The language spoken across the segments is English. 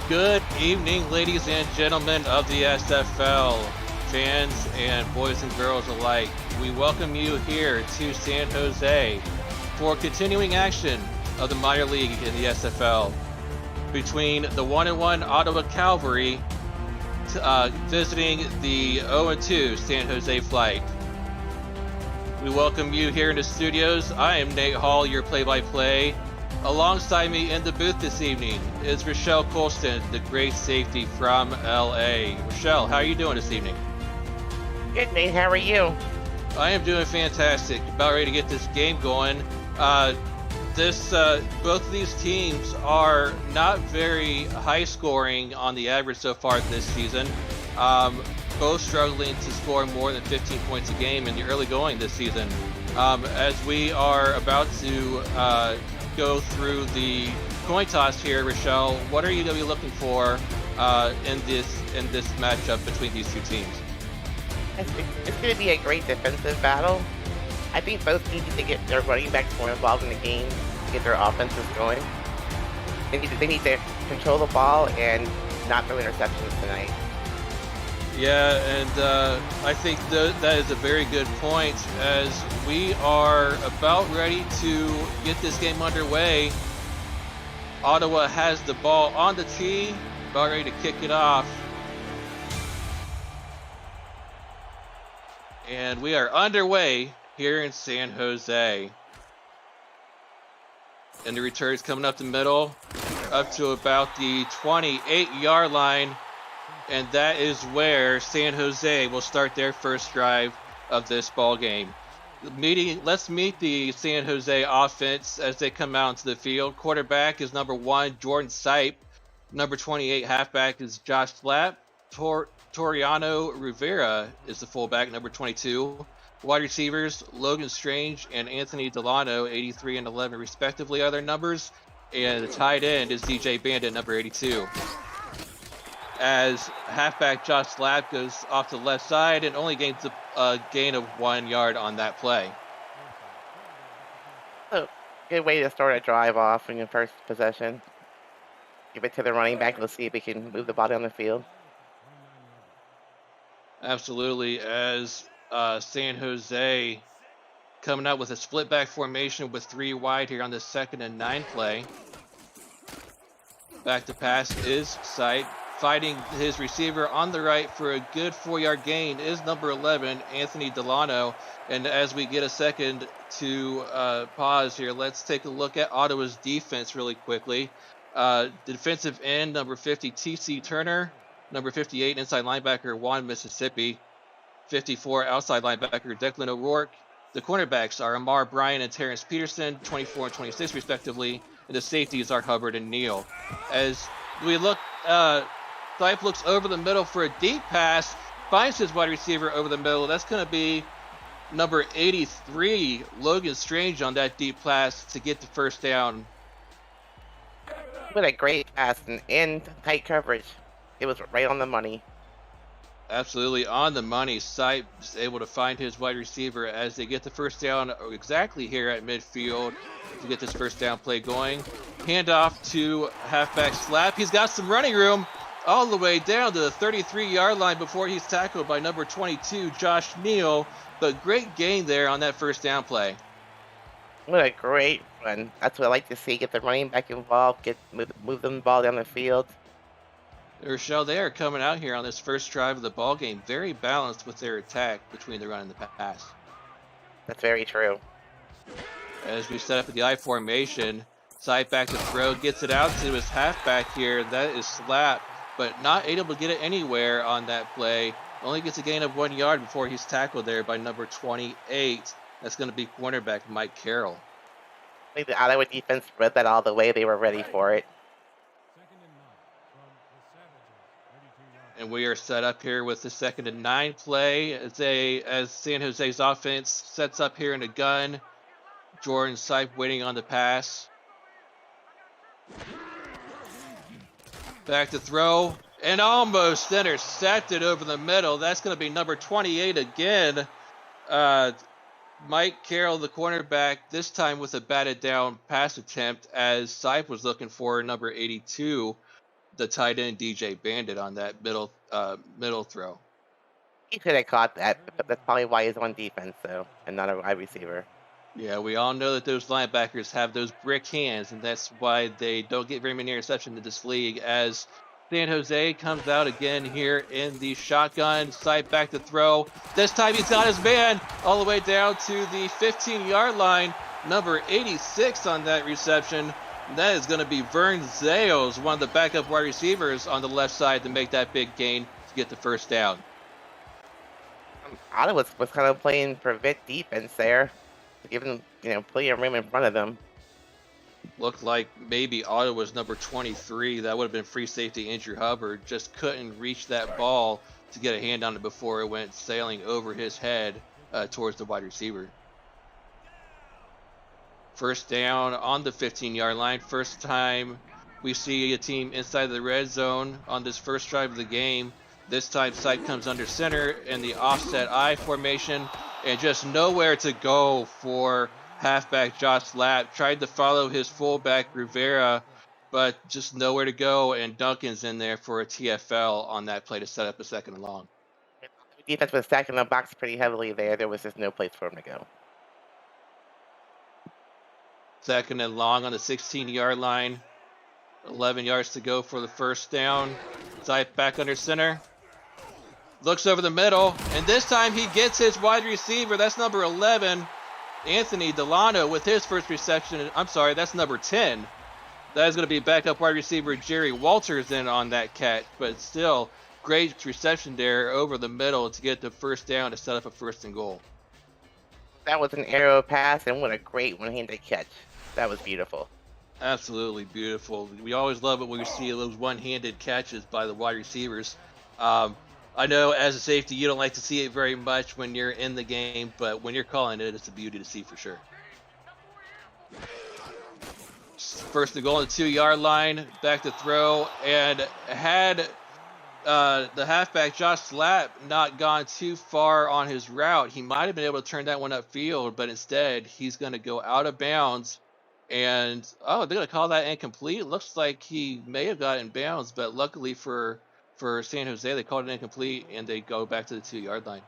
Good evening, ladies and gentlemen of the SFL, fans and boys and girls alike. We welcome you here to San Jose for continuing action of the minor league in the SFL between the 1-1 Ottawa Cavalry visiting the 0-2 San Jose Flight. We welcome you here in the studios. I am Nate Hall, your play-by-play. Alongside me in the booth this evening is Rochelle Colston, the great safety from LA. Rochelle, how are you doing this evening? Good, Nate. How are you? I am doing fantastic. About ready to get this game going. Both of these teams are not very high scoring on the average so far this season. Both struggling to score more than 15 points a game in the early going this season. As we are about to go through the coin toss here, Rochelle, what are you going to be looking for in this matchup between these two teams? It's going to be a great defensive battle. I think both teams need to get their running backs more involved in the game to get their offenses going. They need to control the ball and not throw interceptions tonight. Yeah, and I think that is a very good point as we are about ready to get this game underway. Ottawa has the ball on the tee, about ready to kick it off. And we are underway here in San Jose. And the return is coming up the middle, up to about the 28-yard line. And that is where San Jose will start their first drive of this ball game. Let's meet the San Jose offense as they come out into the field. Quarterback is number 1, Jordan Sipe. Number 28, halfback is Josh Flapp. Toriano Rivera is the fullback, number 22. Wide receivers, Logan Strange and Anthony Delano, 83 and 11 respectively are their numbers. And the tight end is DJ Bandit, number 82. As halfback Josh Flapp goes off to the left side and only gains a gain of 1 yard on that play. So, good way to start a drive off in your first possession. Give it to the running back. Let's see if he can move the ball down the field. Absolutely, as San Jose coming out with a split back formation with 3 wide here on the 2nd and 9 play. Back to pass is Sipe. Fighting his receiver on the right for a good 4-yard gain is number 11, Anthony Delano. And as we get a second to pause here, let's take a look at Ottawa's defense really quickly. The defensive end, number 50, T.C. Turner. Number 58, inside linebacker, Juan Mississippi. 54, outside linebacker, Declan O'Rourke. The cornerbacks are Amar Bryan and Terrence Peterson, 24 and 26 respectively. And the safeties are Hubbard and Neal. As we look... Sipe looks over the middle for a deep pass, finds his wide receiver over the middle. That's going to be number 83, Logan Strange, on that deep pass to get the first down. What a great pass and tight coverage. It was right on the money. Absolutely on the money. Sipe is able to find his wide receiver as they get the first down exactly here at midfield to get this first down play going. Handoff to halfback Slap. He's got some running room all the way down to the 33-yard line before he's tackled by number 22, Josh Neal. But great gain there on that first down play. What a great run. That's what I like to see. Get the running back involved. Move the ball down the field. Rochelle, they are coming out here on this first drive of the ball game very balanced with their attack between the run and the pass. That's very true. As we set up the I formation, Sipe back to throw, gets it out to his halfback here. That is Slap, but not able to get it anywhere on that play. Only gets a gain of 1 yard before he's tackled there by number 28. That's going to be cornerback Mike Carroll. I think the Ottawa defense read that all the way. They were ready for it. And we are set up here with the 2nd and 9 play as San Jose's offense sets up here in a gun. Jordan Sipe waiting on the pass. Back to throw, and almost intercepted over the middle. That's going to be number 28 again. Mike Carroll, the cornerback, this time with a batted down pass attempt as Sipe was looking for number 82. the tight end DJ Bandit on that middle throw. He could have caught that, but that's probably why he's on defense, though, and not a wide receiver. Yeah, we all know that those linebackers have those brick hands, and that's why they don't get very many interceptions in this league. As San Jose comes out again here in the shotgun, side back to throw. This time he's got his man all the way down to the 15-yard line. Number 86 on that reception. That is going to be Vern Zales, one of the backup wide receivers on the left side, to make that big gain to get the first down. Ottawa was kind of playing prevent defense there, giving plenty of room in front of them. Looked like maybe Ottawa's number 23. That would have been free safety Andrew Hubbard. Just couldn't reach that ball to get a hand on it before it went sailing over his head towards the wide receiver. First down on the 15-yard line. First time we see a team inside the red zone on this first drive of the game. This time sight comes under center in the offset I formation, and just nowhere to go for halfback Josh Lapp. Tried to follow his fullback Rivera, but just nowhere to go, and Duncan's in there for a TFL on that play to set up a second and long. The defense was stacking the box pretty heavily there. There was just no place for him to go. Second and long on the 16-yard line. 11 yards to go for the first down. Sight back under center. Looks over the middle, and this time he gets his wide receiver. That's number 11, Anthony Delano, with his first reception. I'm sorry, that's number 10. That is going to be backup wide receiver Jerry Walters in on that catch, but still great reception there over the middle to get the first down to set up a first and goal. That was an arrow pass, and what a great one-handed catch. That was beautiful. Absolutely beautiful. We always love it when we see those one-handed catches by the wide receivers. I know as a safety you don't like to see it very much when you're in the game, but when you're calling it, it's a beauty to see for sure. First and goal on the 2-yard line, back to throw, and had the halfback Josh Lapp not gone too far on his route, he might have been able to turn that one upfield, but instead he's going to go out of bounds. And, they're going to call that incomplete. Looks like he may have got in bounds, but luckily for San Jose, they called it incomplete, and they go back to the 2-yard line.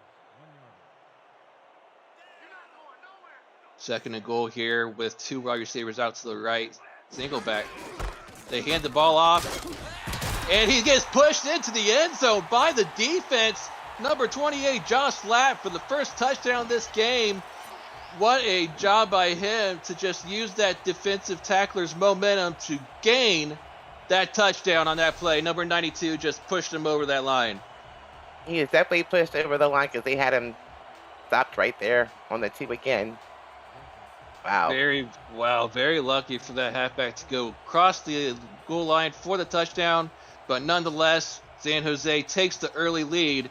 Second and goal here with two wide receivers out to the right. Single back. They hand the ball off, and he gets pushed into the end zone by the defense. Number 28, Josh Lapp, for the first touchdown this game. What a job by him to just use that defensive tackler's momentum to gain that touchdown on that play. Number 92 just pushed him over that line. He is definitely pushed over the line because they had him stopped right there on the 2 again. Wow. Very lucky for that halfback to go across the goal line for the touchdown. But nonetheless, San Jose takes the early lead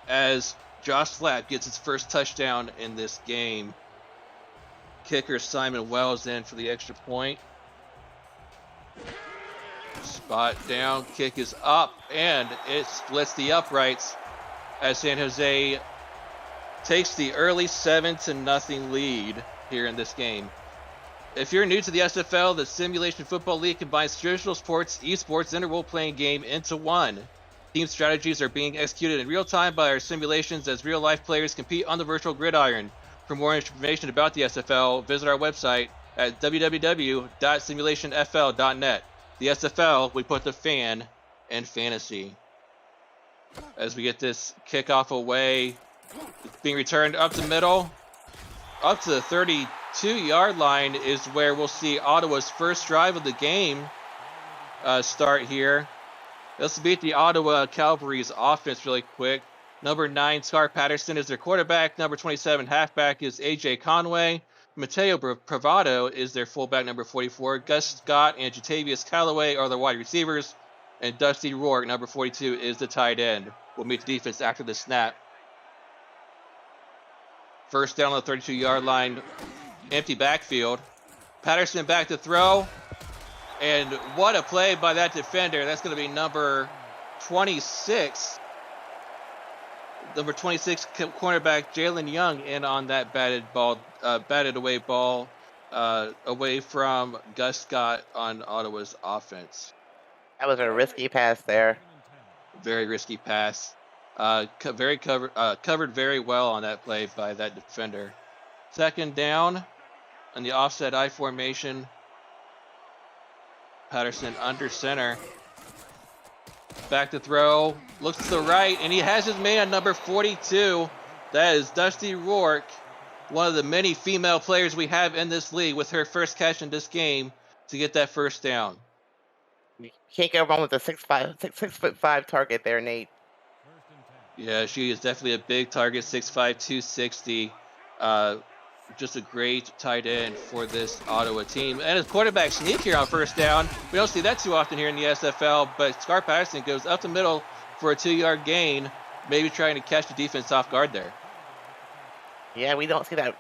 as Josh Lapp gets his first touchdown in this game. Kicker Simon Wells in for the extra point. Spot down, kick is up, and it splits the uprights as San Jose takes the early 7-0 lead here in this game. If you're new to the SFL, the Simulation Football League combines traditional sports, esports, and a role-playing game into one. Team strategies are being executed in real time by our simulations as real-life players compete on the virtual gridiron. For more information about the SFL, visit our website at www.simulationfl.net. The SFL, we put the fan in fantasy. As we get this kickoff away, it's being returned up the middle. Up to the 32-yard line is where we'll see Ottawa's first drive of the game start here. Let's beat the Ottawa Cavalry's offense really quick. Number 9, Scar Patterson is their quarterback. Number 27, halfback, is A.J. Conway. Mateo Pravado is their fullback, number 44. Gus Scott and Jatavius Callaway are the wide receivers. And Dusty Rourke, number 42, is the tight end. We'll meet the defense after the snap. First down on the 32-yard line. Empty backfield. Patterson back to throw. And what a play by that defender. That's going to be number 26. Number 26 cornerback Jalen Young in on that batted away ball away from Gus Scott on Ottawa's offense. That was a risky pass there. Very risky pass. Covered very well on that play by that defender. Second down on the offset I formation. Patterson under center. Back to throw. Looks to the right, and he has his man, number 42. That is Dusty Rourke, one of the many female players we have in this league, with her first catch in this game to get that first down. You can't go wrong with a 6'5" target there, Nate. Yeah, she is definitely a big target, 6'5", 260. Just a great tight end for this Ottawa team. And his quarterback sneak here on first down. We don't see that too often here in the SFL, but Scar Patterson goes up the middle for a 2-yard gain, maybe trying to catch the defense off guard there. Yeah, we don't see that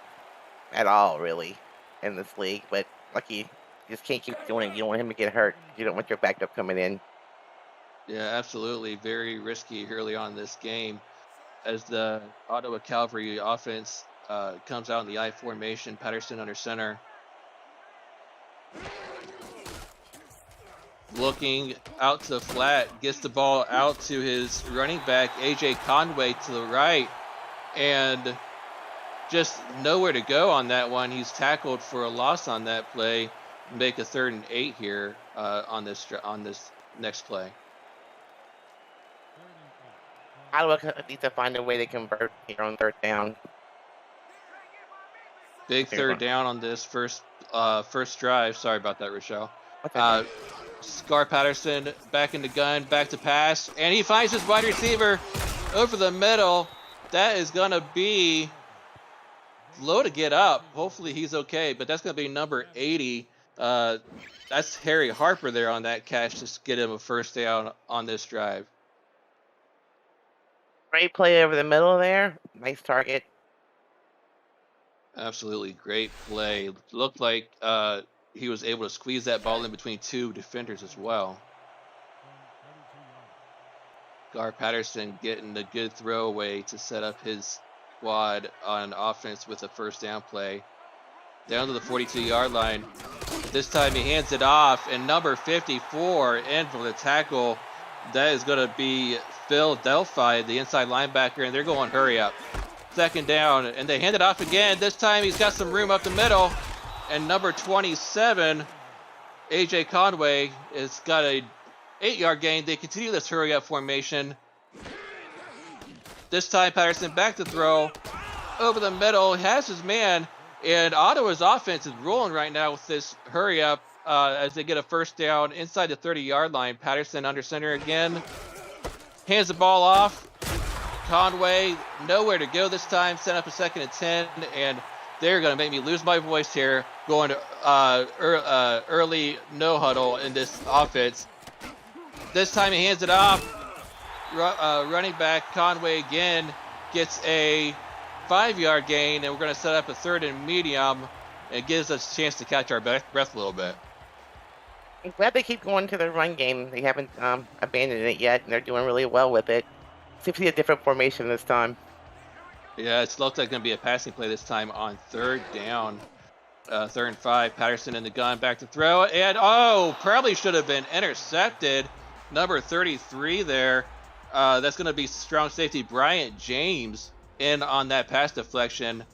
at all, really, in this league. But lucky, you just can't keep doing it. You don't want him to get hurt. You don't want your backup coming in. Yeah, absolutely. Very risky early on in this game as the Ottawa Cavalry offense comes out in the I formation. Patterson under center. Looking out to the flat, gets the ball out to his running back, AJ Conway, to the right, and just nowhere to go on that one. He's tackled for a loss on that play. Make a 3rd and 8 here on this next play. Ottawa needs to find a way to convert here on 3rd down. Big 3rd down on this first drive. Sorry about that, Rochelle. Okay. Scar Patterson back in the gun, back to pass, and he finds his wide receiver over the middle. That is going to be low to get up. Hopefully he's okay, but that's going to be number 80. That's Harry Harper there on that catch to get him a first down on this drive. Great play over the middle there. Nice target. Absolutely great play. Looked like he was able to squeeze that ball in between 2 defenders as well. Gar Patterson getting a good throwaway to set up his squad on offense with a first down play. Down to the 42-yard line. This time he hands it off, and number 54 in for the tackle. That is going to be Phil Delphi, the inside linebacker, and they're going hurry up. 2nd down, and they hand it off again. This time he's got some room up the middle, and number 27, AJ Conway, has got a 8-yard gain. They continue this hurry up formation. This time Patterson back to throw over the middle, has his man, and Ottawa's offense is rolling right now with this hurry up as they get a first down inside the 30-yard line. Patterson under center again, hands the ball off. Conway, nowhere to go this time, set up a 2nd and 10, and they're going to make me lose my voice here, going to early no huddle in this offense. This time he hands it off. Running back Conway again gets a 5-yard gain, and we're going to set up a 3rd and medium. It gives us a chance to catch our breath a little bit. I'm glad they keep going to the run game. They haven't abandoned it yet, and they're doing really well with it. Seems to be a different formation this time. Yeah, it looks like going to be a passing play this time on 3rd down. 3rd and 5, Patterson in the gun, back to throw, and probably should have been intercepted. Number 33 there. That's going to be strong safety Bryant James in on that pass deflection.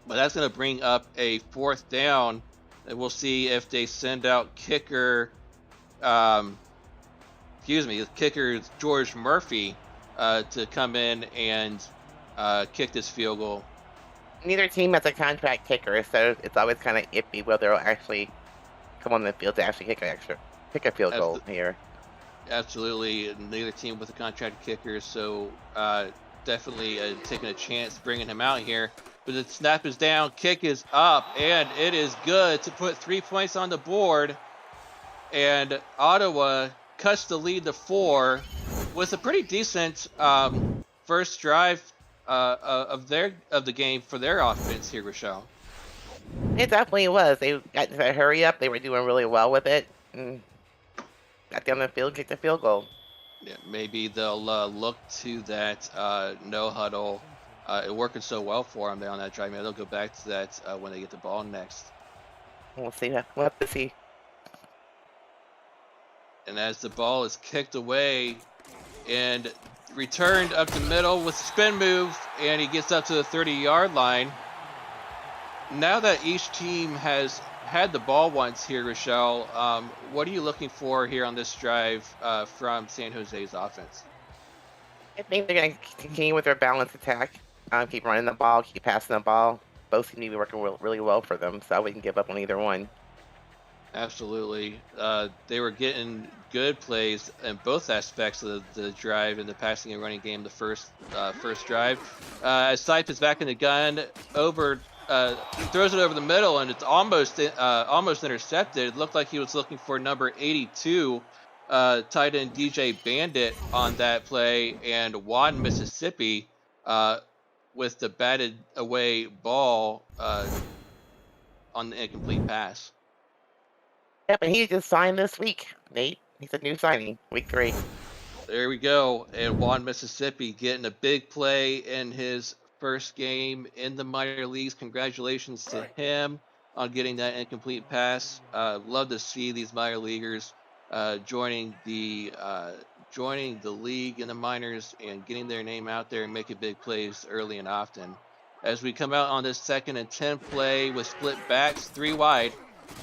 But that's going to bring up a 4th down. And we'll see if they send out kicker, kicker George Murphy to come in and kick this field goal. Neither team has a contract kicker, so it's always kind of iffy whether they'll actually come on the field to actually kick a field goal here. Absolutely, neither team with a contract kicker, so definitely taking a chance bringing him out here. But the snap is down, kick is up, and it is good to put 3 points on the board. And Ottawa cuts the lead to 4 with a pretty decent first drive of the game for their offense here, Rochelle. It definitely was. They got to that hurry up. They were doing really well with it. And got down the field, kicked the field goal. Yeah, maybe they'll look to that no huddle. It working so well for them there on that drive. Maybe they'll go back to that when they get the ball next. We'll see. We'll have to see. And as the ball is kicked away and returned up the middle with a spin move, and he gets up to the 30-yard line. Now that each team has had the ball once here, Rochelle, what are you looking for here on this drive from San Jose's offense? I think they're going to continue with their balanced attack. Keep running the ball, keep passing the ball. Both seem to be working really well for them, so I wouldn't give up on either one. Absolutely. They were getting good plays in both aspects of the drive in the passing and running game. The first drive, as Sipe is back in the gun, throws it over the middle, and it's almost intercepted. It looked like he was looking for number 82, tight end DJ Bandit on that play, and Juan Mississippi with the batted away ball on the incomplete pass. Yep, and he just signed this week, Nate. He's a new signing, week 3. There we go. And Juan Mississippi getting a big play in his first game in the minor leagues. Congratulations to him on getting that incomplete pass. Love to see these minor leaguers joining the league in the minors and getting their name out there and making big plays early and often. As we come out on this 2nd and 10 play with split backs, 3 wide.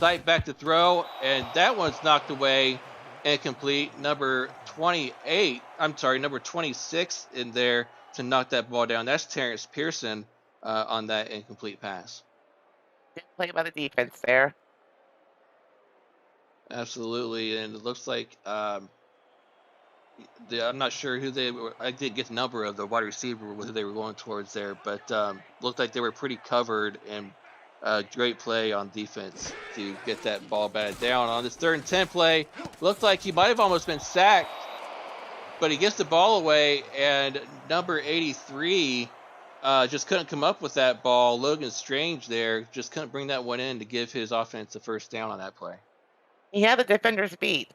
Sight back to throw, and that one's knocked away, incomplete. Number 26 in there to knock that ball down. That's Terrence Pearson on that incomplete pass. Good play by the defense there. Absolutely, and it looks like I'm not sure who they were. I didn't get the number of the wide receiver whether they were going towards there, but looked like they were pretty covered, and great play on defense to get that ball batted down. On this 3rd and 10 play, looked like he might have almost been sacked, but he gets the ball away, and number 83 just couldn't come up with that ball. Logan Strange there just couldn't bring that one in to give his offense a first down on that play. He had the defender's beat.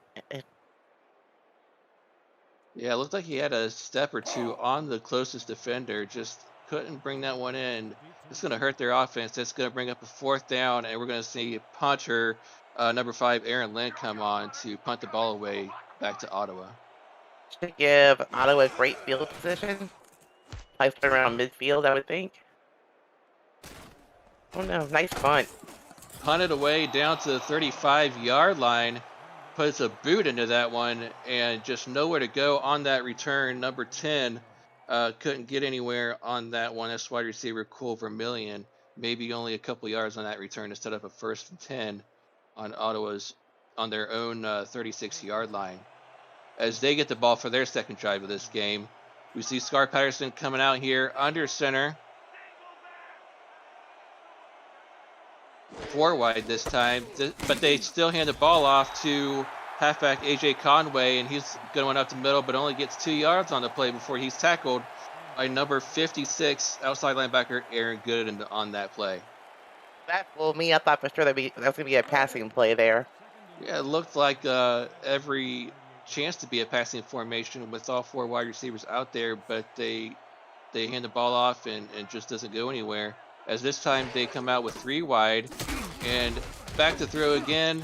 Yeah, it looked like he had a step or two on the closest defender, just couldn't bring that one in. It's going to hurt their offense. That's going to bring up a 4th down, and we're going to see punter number 5, Aaron Lynn, come on to punt the ball away back to Ottawa. Should give Ottawa great field position. Probably put around midfield, I would think. Oh no, nice punt. Punted away down to the 35-yard line. Puts a boot into that one, and just nowhere to go on that return. Number 10 couldn't get anywhere on that one. That's wide receiver Cole Vermillion. Maybe only a couple yards on that return to set up a 1st and 10 on their own 36-yard line. As they get the ball for their 2nd drive of this game, we see Scar Patterson coming out here under center. 4 wide this time, but they still hand the ball off to halfback AJ Conway, and he's going up the middle, but only gets 2 yards on the play before he's tackled by number 56 outside linebacker Aaron Gooden on that play. That fooled me. I thought for sure that was going to be a passing play there. Yeah, it looked like every chance to be a passing formation with all 4 wide receivers out there, but they hand the ball off and just doesn't go anywhere. As this time they come out with 3 wide, and back to throw again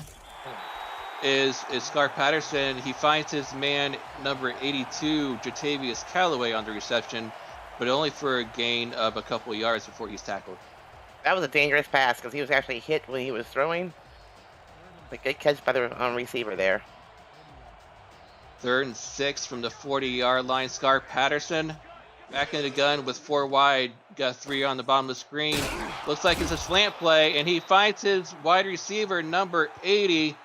is Scar Patterson. He finds his man number 82, Jatavius Callaway, on the reception, but only for a gain of a couple of yards before he's tackled. That was a dangerous pass because he was actually hit when he was throwing. But good catch by the receiver there. 3rd and 6 from the 40-yard line. Scar Patterson back in the gun with 4 wide. Got 3 on the bottom of the screen. Looks like it's a slant play, and he finds his wide receiver number 80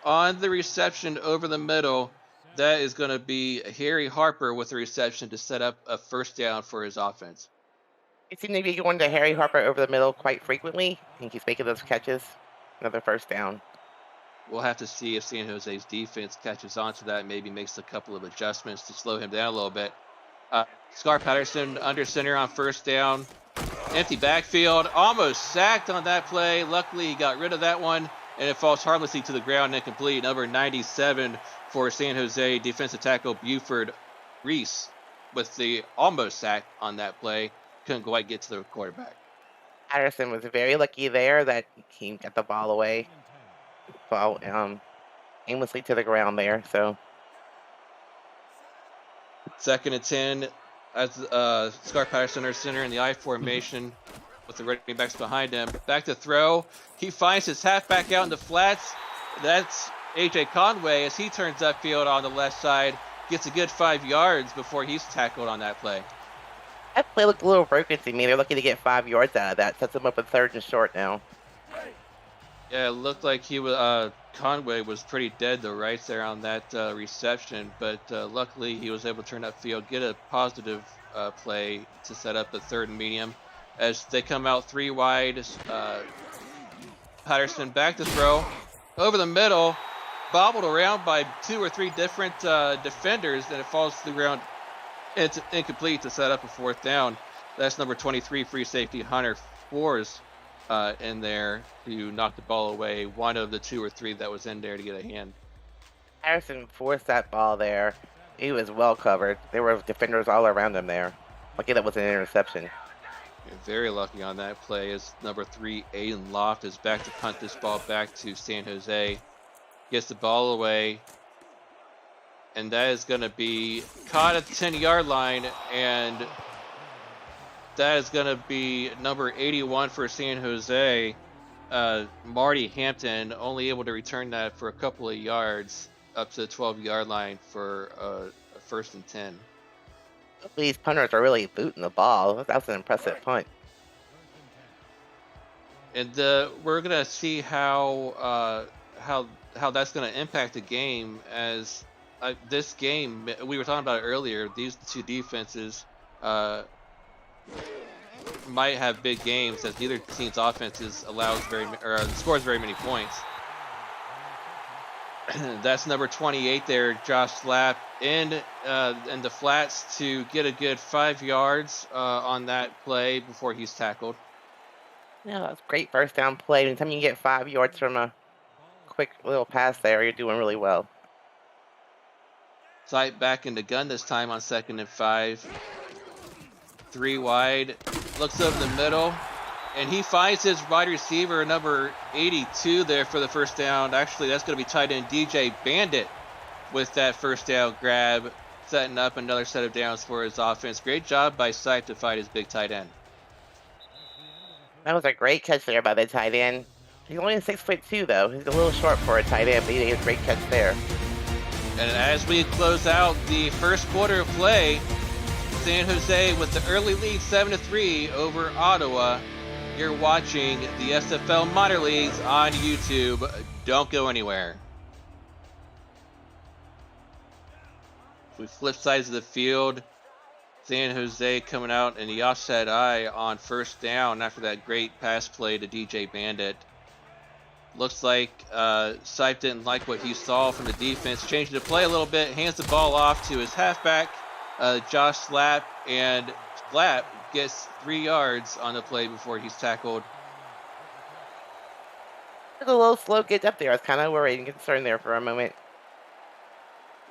on the reception over the middle. That is going to be Harry Harper with the reception to set up a 1st down for his offense. It seemed to be going to Harry Harper over the middle quite frequently. I think he's making those catches. Another 1st down. We'll have to see if San Jose's defense catches on to that, maybe makes a couple of adjustments to slow him down a little bit. Scar Patterson under center on 1st down. Empty backfield, almost sacked on that play. Luckily, he got rid of that one, and it falls harmlessly to the ground, incomplete. Number 97 for San Jose, defensive tackle Buford Reese with the almost sack on that play. Couldn't quite get to the quarterback. Patterson was very lucky there that he got the ball away. So, aimlessly to the ground there. So 2nd and 10 as Scar Patterson under center in the I formation with the running backs behind him. Back to throw. He finds his halfback out in the flats. That's AJ Conway as he turns upfield on the left side. Gets a good 5 yards before he's tackled on that play. that play looked a little broken to me. They're looking to get 5 yards out of that. Sets them up with 3rd and short now. Yeah, it looked like he was Conway was pretty dead though, right there on that reception. But luckily he was able to turn upfield, get a positive play to set up the 3rd and medium. As they come out 3 wide, Patterson back to throw over the middle, bobbled around by 2 or 3 different defenders, and it falls to the ground. It's incomplete to set up a 4th down. That's number 23 free safety Hunter Fours in there to knock the ball away. One of the 2 or 3 that was in there to get a hand. Harrison forced that ball there. He was well covered. There were defenders all around him there. Lucky that was an interception. You're very lucky on that play as number 3 Aiden Loft is back to punt this ball back to San Jose. Gets the ball away. And that is going to be caught at the 10-yard line, and that is going to be number 81 for San Jose. Marty Hampton only able to return that for a couple of yards up to the 12-yard line for a 1st and 10. These punters are really booting the ball. That was an impressive punt. And we're going to see how that's going to impact the game as this game, we were talking about it earlier, these 2 defenses might have big games as neither team's offenses scores very many points. That's number 28 there, Josh Slapp in the flats to get a good 5 yards on that play before he's tackled. Yeah, that's great 1st down play. Anytime you get 5 yards from a quick little pass there, you're doing really well. Sight back in the gun this time on 2nd and 5. 3 wide, looks over the middle, and he finds his wide receiver number 82 there for the 1st down. Actually, that's going to be tight end DJ Bandit with that 1st down grab, setting up another set of downs for his offense. Great job by Sight to fight his big tight end. That was a great catch there by the tight end. He's only 6'2" though. He's a little short for a tight end, but he did a great catch there. And as we close out the 1st quarter of play, San Jose with the early lead 7-3 over Ottawa. You're watching the SFL Minor Leagues on YouTube. Don't go anywhere. We flip sides of the field. San Jose coming out in the offset eye on 1st down after that great pass play to DJ Bandit. Looks like Sipe didn't like what he saw from the defense. Changed the play a little bit, hands the ball off to his halfback, Josh Slapp, and Slapp gets 3 yards on the play before he's tackled. It was a little slow get up there. I was kind of worried and concerned there for a moment.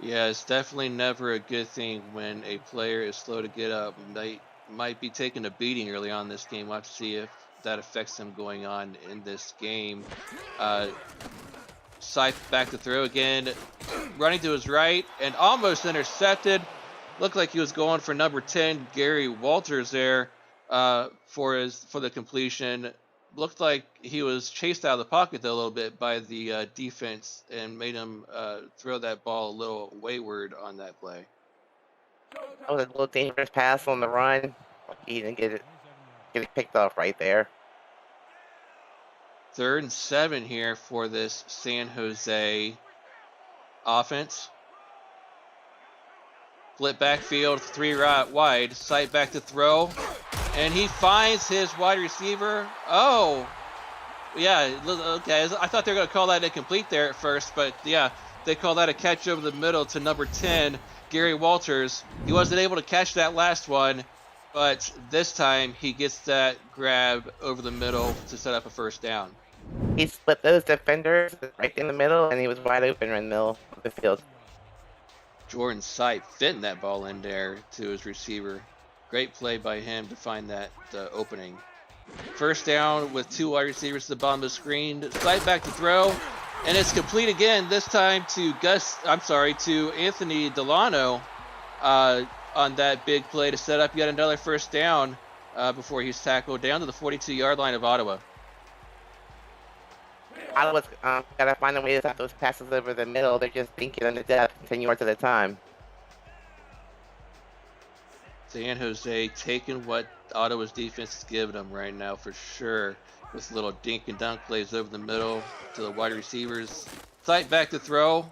Yeah, it's definitely never a good thing when a player is slow to get up. They might be taking a beating early on in this game. We'll have to see if that affects him going on in this game. Sipe back to throw again, running to his right and almost intercepted. Looked like he was going for number 10, Gary Walters there for the completion. Looked like he was chased out of the pocket though a little bit by the defense and made him throw that ball a little wayward on that play. That was a little dangerous pass on the run. He didn't get it picked off right there. 3rd and 7 here for this San Jose offense. Split backfield, 3 right wide. Sight back to throw. And he finds his wide receiver. Oh, yeah, okay. I thought they were going to call that incomplete there at first, but yeah, they call that a catch over the middle to number 10, Gary Walters. He wasn't able to catch that last one, but this time he gets that grab over the middle to set up a 1st down. He split those defenders right in the middle, and he was wide open in the middle of the field. Jordan Sipe fitting that ball in there to his receiver. Great play by him to find that opening. 1st down with 2 wide receivers to the bottom of the screen. Sipe back to throw. And it's complete again, this time to to Anthony Delano on that big play to set up yet another first down before he's tackled down to the 42-yard line of Ottawa. Ottawa's gotta find a way to stop those passes over the middle. They're just thinking on the depth, 10 yards at a time. San Jose taking what Ottawa's defense is giving them right now for sure. With little dink and dunk plays over the middle to the wide receivers. Sight back to throw.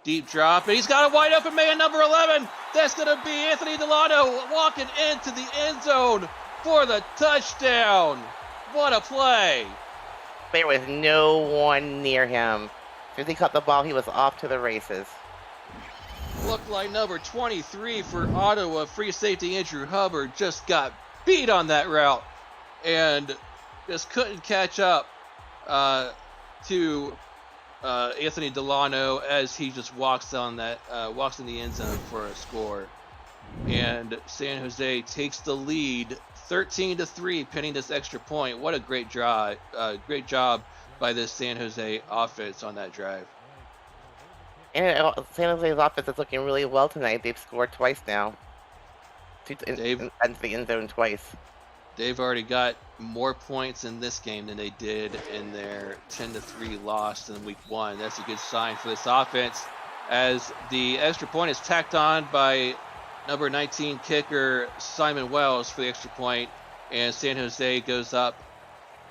Deep drop, and he's got a wide open man, number 11. That's going to be Anthony Delano walking into the end zone for the touchdown. What a play. There was no one near him. As soon as he caught the ball, he was off to the races. Looked like number 23 for Ottawa, free safety Andrew Hubbard, just got beat on that route and just couldn't catch up to Anthony Delano as he just walks in the end zone for a score. And San Jose takes the lead 13-3, pinning this extra point. What a great job by this San Jose offense on that drive. And San Jose's offense is looking really well tonight. They've scored twice now. Into the end zone twice. They've already got more points in this game than they did in their 10-3 loss in week 1. That's a good sign for this offense, as the extra point is tacked on by number 19 kicker Simon Wells for the extra point, and San Jose goes up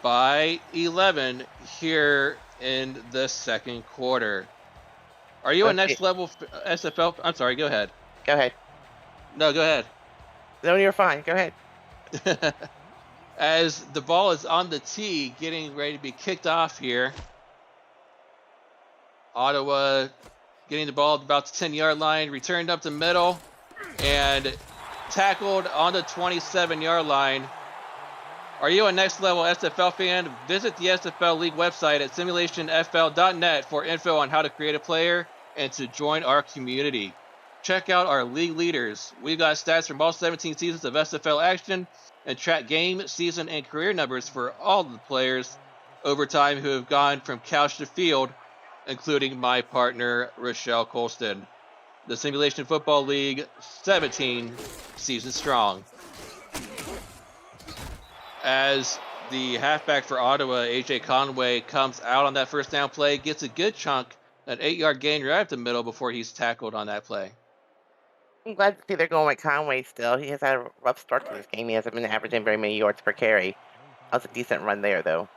by 11 here in the second quarter. Are you a next level SFL? I'm sorry, go ahead. Go ahead. No, go ahead. No, you're fine. Go ahead. As the ball is on the tee, getting ready to be kicked off here. Ottawa getting the ball at about the 10-yard line, returned up the middle, and tackled on the 27-yard line. Are you a next level SFL fan? Visit the SFL League website at simulationfl.net for info on how to create a player and to join our community. Check out our league leaders. We've got stats from all 17 seasons of SFL action and track game, season, and career numbers for all the players over time who have gone from couch to field, including my partner, Rochelle Colston. The Simulation Football League, 17 seasons strong. As the halfback for Ottawa, AJ Conway, comes out on that first down play, gets a good chunk, an 8-yard gain right up the middle before he's tackled on that play. I'm glad to see they're going with Conway still. He has had a rough start to this game. He hasn't been averaging very many yards per carry. That was a decent run there, though.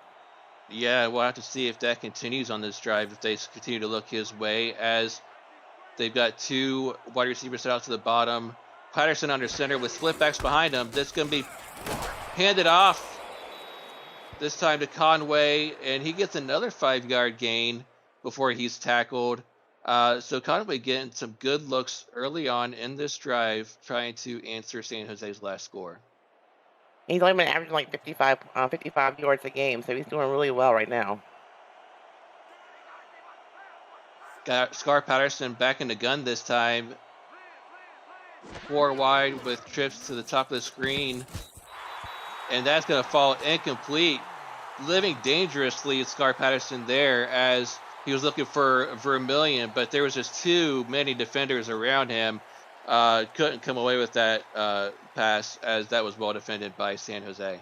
Yeah, we'll have to see if that continues on this drive, if they continue to look his way, as they've got two wide receivers set out to the bottom. Patterson under center with split backs behind him. That's going to be handed off this time to Conway, and he gets another 5-yard gain before he's tackled. So Conway getting some good looks early on in this drive, trying to answer San Jose's last score. He's only been averaging like 55 yards a game, so he's doing really well right now. Got Scar Patterson back in the gun this time. 4 wide with trips to the top of the screen. And that's going to fall incomplete. Living dangerously, Scar Patterson there, as he was looking for Vermillion, but there was just too many defenders around him. Couldn't come away with that pass, as that was well defended by San Jose.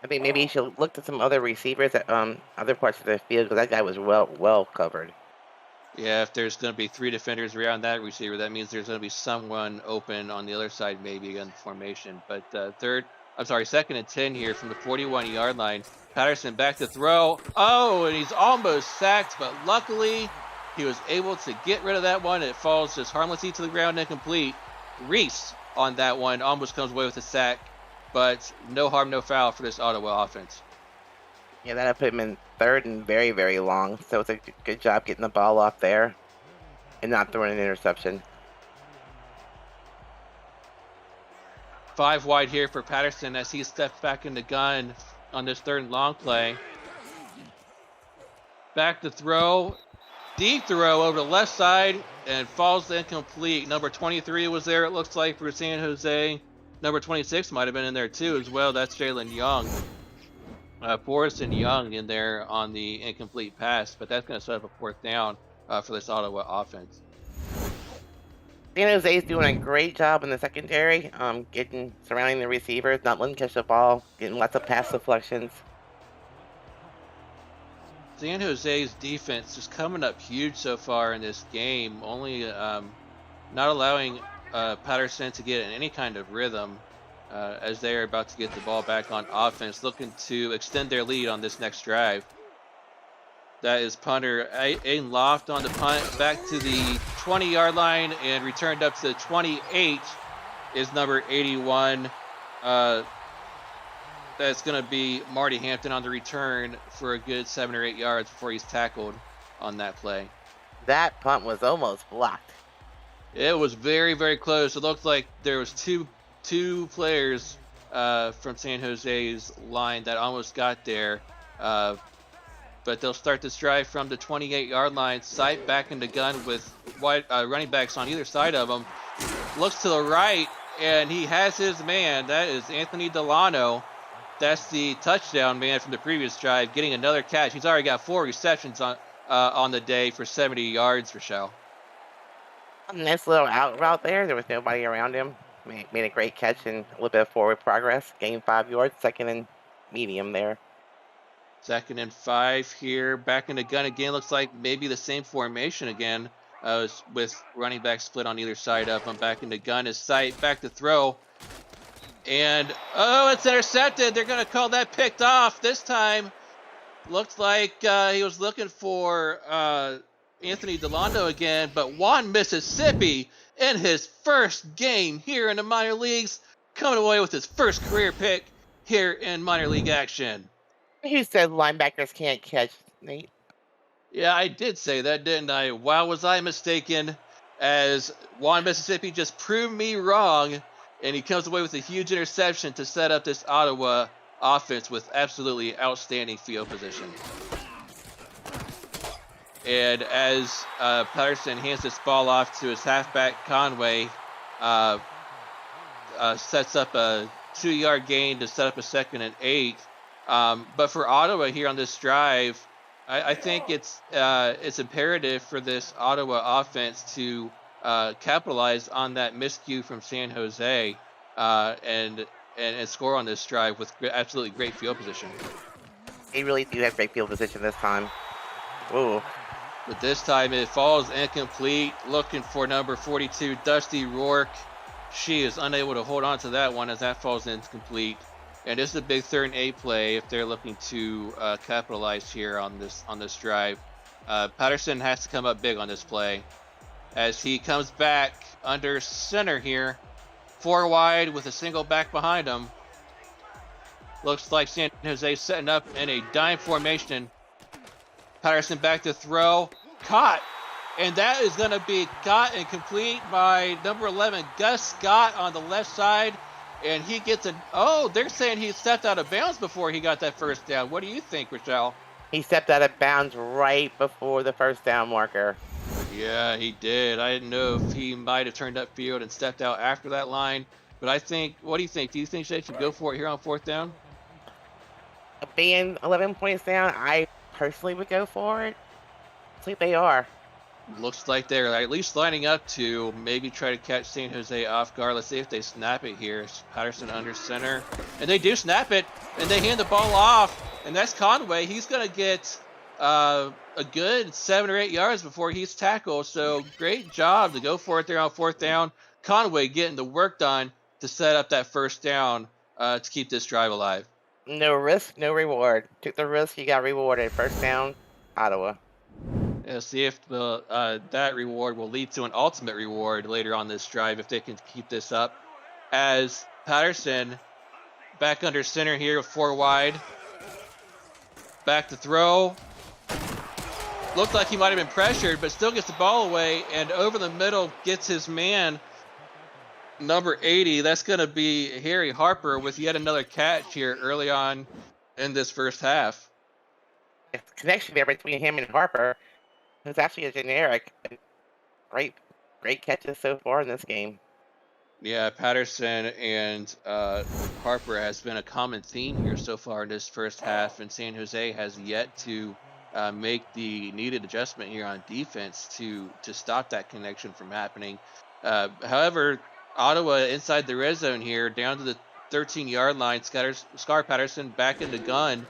I think maybe he should look to some other receivers at other parts of the field, because that guy was well covered. Yeah, if there's going to be 3 defenders around that receiver, that means there's going to be someone open on the other side, maybe in the formation. But second and 10 here from the 41-yard line. Patterson back to throw. Oh, and he's almost sacked, but luckily he was able to get rid of that one. It falls just harmlessly to the ground, incomplete. Reese on that one almost comes away with a sack, but no harm, no foul for this Ottawa offense. Yeah, that'll put him in third and very, very long. So it's a good job getting the ball off there and not throwing an interception. 5 wide here for Patterson as he steps back in the gun on this third and long play. Back to throw. Deep throw over the left side and falls incomplete. Number 23 was there, it looks like, for San Jose. Number 26 might have been in there too as well. That's Jalen Young. Forrest and Young in there on the incomplete pass, but that's going to set up a 4th down for this Ottawa offense. San Jose is doing a great job in the secondary, surrounding the receivers, not letting them catch the ball, getting lots of pass deflections. San Jose's defense just coming up huge so far in this game, only not allowing Patterson to get in any kind of rhythm as they are about to get the ball back on offense, looking to extend their lead on this next drive. That is punter Aiden Loft on the punt back to the 20-yard line and returned up to the 28 is number 81. That's going to be Marty Hampton on the return for a good 7 or 8 yards before he's tackled on that play. That punt was almost blocked. It was very, very close. It looked like there was two players from San Jose's line that almost got there. But they'll start this drive from the 28-yard line, sight back into gun with running backs on either side of him. Looks to the right, and he has his man. That is Anthony Delano. That's the touchdown man from the previous drive, getting another catch. He's already got 4 receptions on the day for 70 yards, Rochelle. A nice little out route there. There was nobody around him. Made a great catch and a little bit of forward progress. Gained 5 yards, 2nd and medium there. 2nd and 5 here. Back in the gun again. Looks like maybe the same formation again with running back split on either side of him. Back in the gun is sight. Back to throw. And, it's intercepted. They're going to call that picked off this time. Looks like he was looking for Anthony Delano again, but Juan Mississippi in his first game here in the minor leagues, coming away with his first career pick here in minor league action. Who said linebackers can't catch, Nate? Yeah, I did say that, didn't I? Wow, was I mistaken, as Juan Mississippi just proved me wrong, and he comes away with a huge interception to set up this Ottawa offense with absolutely outstanding field position. And as Patterson hands this ball off to his halfback Conway, sets up a 2-yard gain to set up a 2nd and 8. But for Ottawa here on this drive, I think it's imperative for this Ottawa offense to capitalize on that miscue from San Jose and score on this drive with absolutely great field position. They really do have great field position this time. Ooh. But this time it falls incomplete. Looking for number 42, Dusty Rourke. She is unable to hold on to that one as that falls incomplete. And this is a big 3rd and 8 play if they're looking to capitalize here on this drive. Patterson has to come up big on this play as he comes back under center here. 4 wide with a single back behind him. Looks like San Jose setting up in a dime formation. Patterson back to throw. Caught. And that is going to be caught and complete by number 11, Gus Scott on the left side. And he gets they're saying he stepped out of bounds before he got that first down. What do you think, Rochelle? He stepped out of bounds right before the first down marker. Yeah, he did. I didn't know if he might have turned upfield and stepped out after that line. But what do you think? Do you think they should go for it here on 4th down? Being 11 points down, I personally would go for it. I think they are. Looks like they're at least lining up to maybe try to catch San Jose off guard. Let's see if they snap it here. Patterson under center. And they do snap it, and they hand the ball off. And that's Conway. He's going to get a good 7 or 8 yards before he's tackled. So great job to go for it there on 4th down. Conway getting the work done to set up that first down to keep this drive alive. No risk, no reward. Took the risk, you got rewarded. First down, Ottawa. See if that reward will lead to an ultimate reward later on this drive if they can keep this up. As Patterson back under center here with 4 wide. Back to throw. Looked like he might have been pressured, but still gets the ball away and over the middle gets his man, number 80. That's going to be Harry Harper with yet another catch here early on in this first half. The connection there between him and Harper is actually a generic. Great catches so far in this game. Yeah, Patterson and Harper has been a common theme here so far in this first half, and San Jose has yet to make the needed adjustment here on defense to stop that connection from happening. However, Ottawa inside the red zone here, down to the 13-yard line. Scar Patterson back in the gun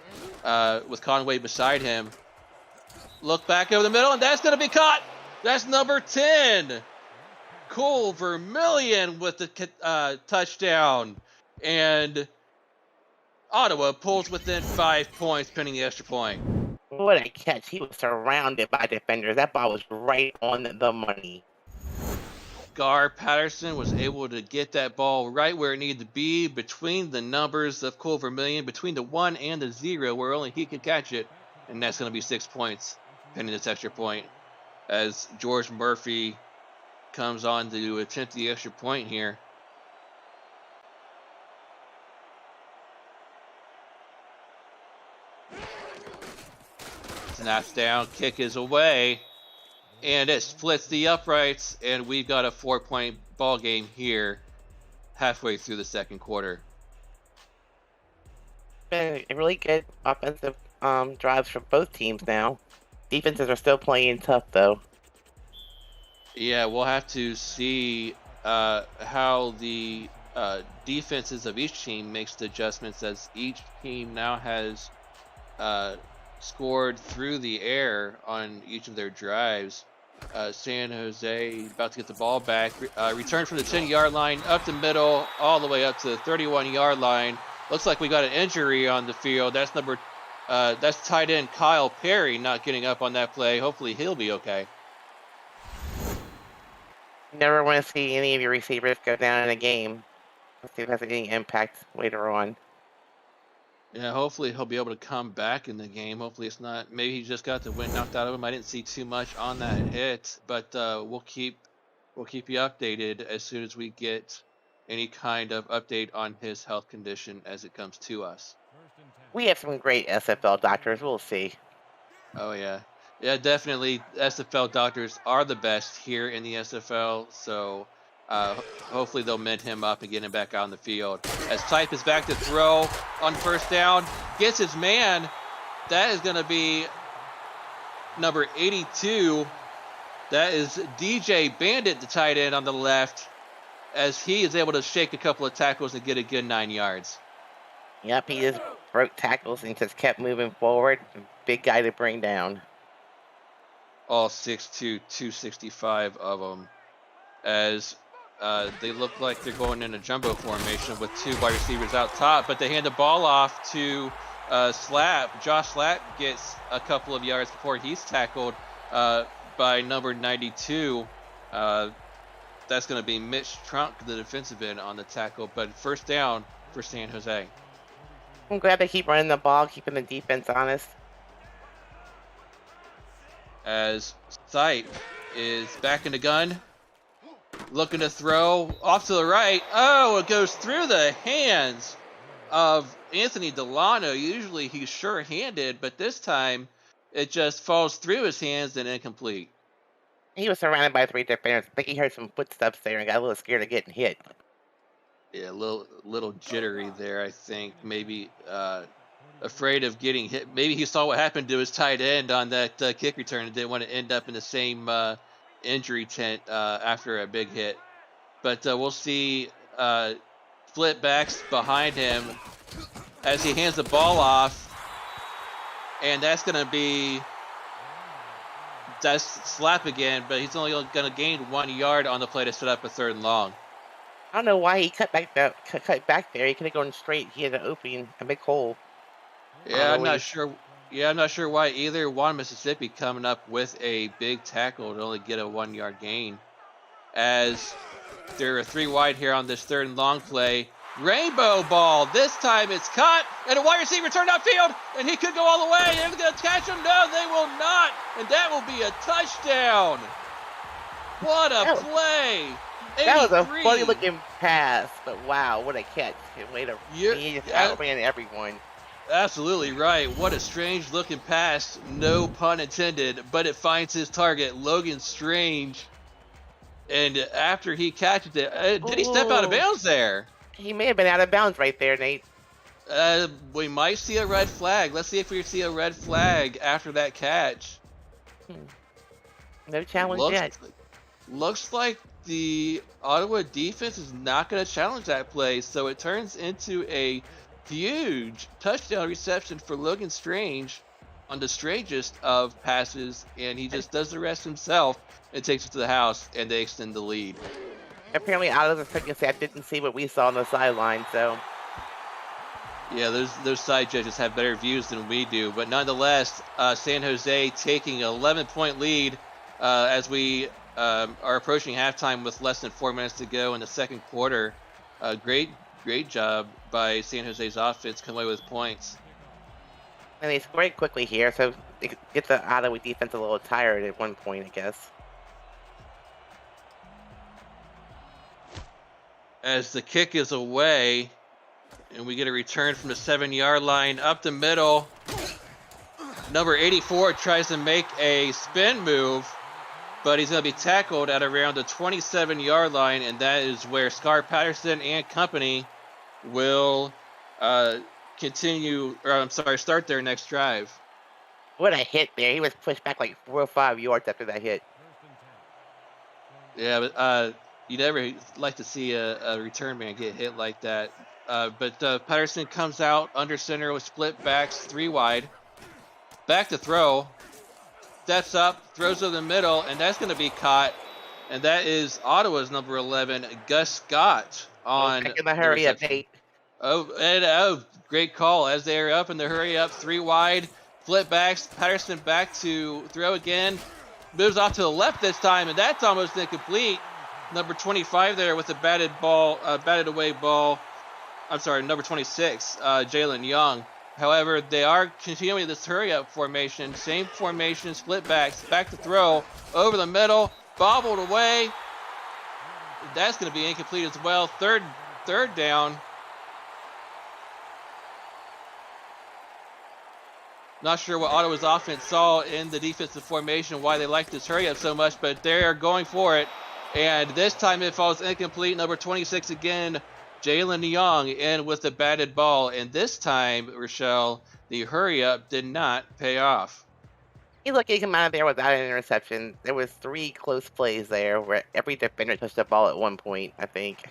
with Conway beside him. Look back over the middle, and that's going to be caught. That's number 10. Cole Vermillion with the touchdown, and Ottawa pulls within 5 points, pinning the extra point. What a catch. He was surrounded by defenders. That ball was right on the money. Gar Patterson was able to get that ball right where it needed to be, between the numbers of Cole Vermillion, between the 1 and the 0, where only he could catch it, and that's going to be 6 points, pinning this extra point, as George Murphy comes on to attempt the extra point here. Snaps down, kick is away, and it splits the uprights, and we've got a 4-point ball game here halfway through the second quarter. Been a really good offensive drives for both teams now. Defenses are still playing tough, though. Yeah, we'll have to see how the defenses of each team makes the adjustments, as each team now has scored through the air on each of their drives. San Jose about to get the ball back. Return from the 10-yard line, up the middle, all the way up to the 31-yard line. Looks like we got an injury on the field. That's that's tight end Kyle Perry not getting up on that play. Hopefully he'll be okay. Never want to see any of your receivers go down in a game. Let's see if it has any impact later on. Yeah, hopefully he'll be able to come back in the game. Hopefully it's not, maybe he just got the wind knocked out of him. I didn't see too much on that hit, but we'll keep you updated as soon as we get any kind of update on his health condition as it comes to us. We have some great SFL doctors. We'll see. Oh yeah. Yeah, definitely. SFL doctors are the best here in the SFL, so hopefully they'll mend him up and get him back out on the field. As Type is back to throw on first down, gets his man. That is going to be number 82. That is DJ Bandit, the tight end on the left, as he is able to shake a couple of tackles and get a good 9 yards. Yep, he just broke tackles and just kept moving forward. Big guy to bring down. All 6'2", 265 of them, as they look like they're going in a jumbo formation with 2 wide receivers out top, but they hand the ball off to Slap. Josh Slap gets a couple of yards before he's tackled by number 92. That's going to be Mitch Trunk, the defensive end, on the tackle, but first down for San Jose. I'm glad they keep running the ball, keeping the defense honest. As Sipe is back in the gun, looking to throw off to the right. Oh, it goes through the hands of Anthony Delano. Usually he's sure-handed, but this time it just falls through his hands and incomplete. He was surrounded by 3 defenders. I think he heard some footsteps there and got a little scared of getting hit. Yeah, a little jittery there, I think. Maybe afraid of getting hit. Maybe he saw what happened to his tight end on that kick return and didn't want to end up in the same injury tent after a big hit. But we'll see split backs behind him as he hands the ball off, and that's going to be Slap again, but he's only going to gain 1 yard on the play to set up a 3rd and long. I don't know why he cut back there. He could have gone straight. He had an opening, a big hole. Yeah, I'm not sure. Yeah, I'm not sure why either. One Mississippi coming up with a big tackle to only get a 1 yard gain. As there are 3 wide here on this 3rd and long play. Rainbow ball. This time it's caught, and a wide receiver turned outfield, and he could go all the way. They're going to catch him. No, they will not, and that will be a touchdown. What a play! 83. That was a funny-looking pass, but wow, what a catch! Way to he just outran everyone. Absolutely right. What a strange-looking pass, no pun intended, but it finds his target, Logan Strange. And after he catches it, did he step out of Ooh, bounds there? he may have been out of bounds right there, Nate. We might see a red flag. Let's see if we see a red flag after that catch. Hmm. No challenge Looks yet. looks like the Ottawa defense is not going to challenge that play, so it turns into a huge touchdown reception for Logan Strange on the strangest of passes, and he just does the rest himself and takes it to the house, and they extend the lead. Apparently, out of the second set, didn't see what we saw on the sideline, so. Yeah, those side judges have better views than we do, but nonetheless, San Jose taking an 11-point lead as we are approaching halftime with less than 4 minutes to go in the second quarter. Great job by San Jose's offense, come away with points. And they scored quickly here, so it gets the Ottawa defense a little tired at one point, I guess. As the kick is away, and we get a return from the 7-yard line up the middle. Number 84 tries to make a spin move, but he's going to be tackled at around the 27-yard line, and that is where Scar Patterson and company will start their next drive. What a hit there. He was pushed back like 4 or 5 yards after that hit. Yeah, but you never like to see a return man get hit like that. But Patterson comes out under center with split backs, 3 wide. Back to throw. Steps up, throws over the middle, and that's going to be caught. And that is Ottawa's number 11, Gus Scott, on back in the hurry up, Nate. Great call. As they're up in the hurry up, 3 wide, flip backs, Patterson back to throw again. Moves off to the left this time, and that's almost incomplete. Number 25 there with the batted away ball. I'm sorry, number 26, Jalen Young. However, they are continuing this hurry-up formation. Same formation, split backs, back to throw, over the middle, bobbled away. That's going to be incomplete as well. Third down. Not sure what Ottawa's offense saw in the defensive formation, why they like this hurry-up so much, but they're going for it. And this time it falls incomplete. Number 26 again, Jalen Young, in with the batted ball. And this time, Rochelle, the hurry-up did not pay off. He lucky he came out of there without an interception. There was 3 close plays there where every defender touched the ball at one point, I think.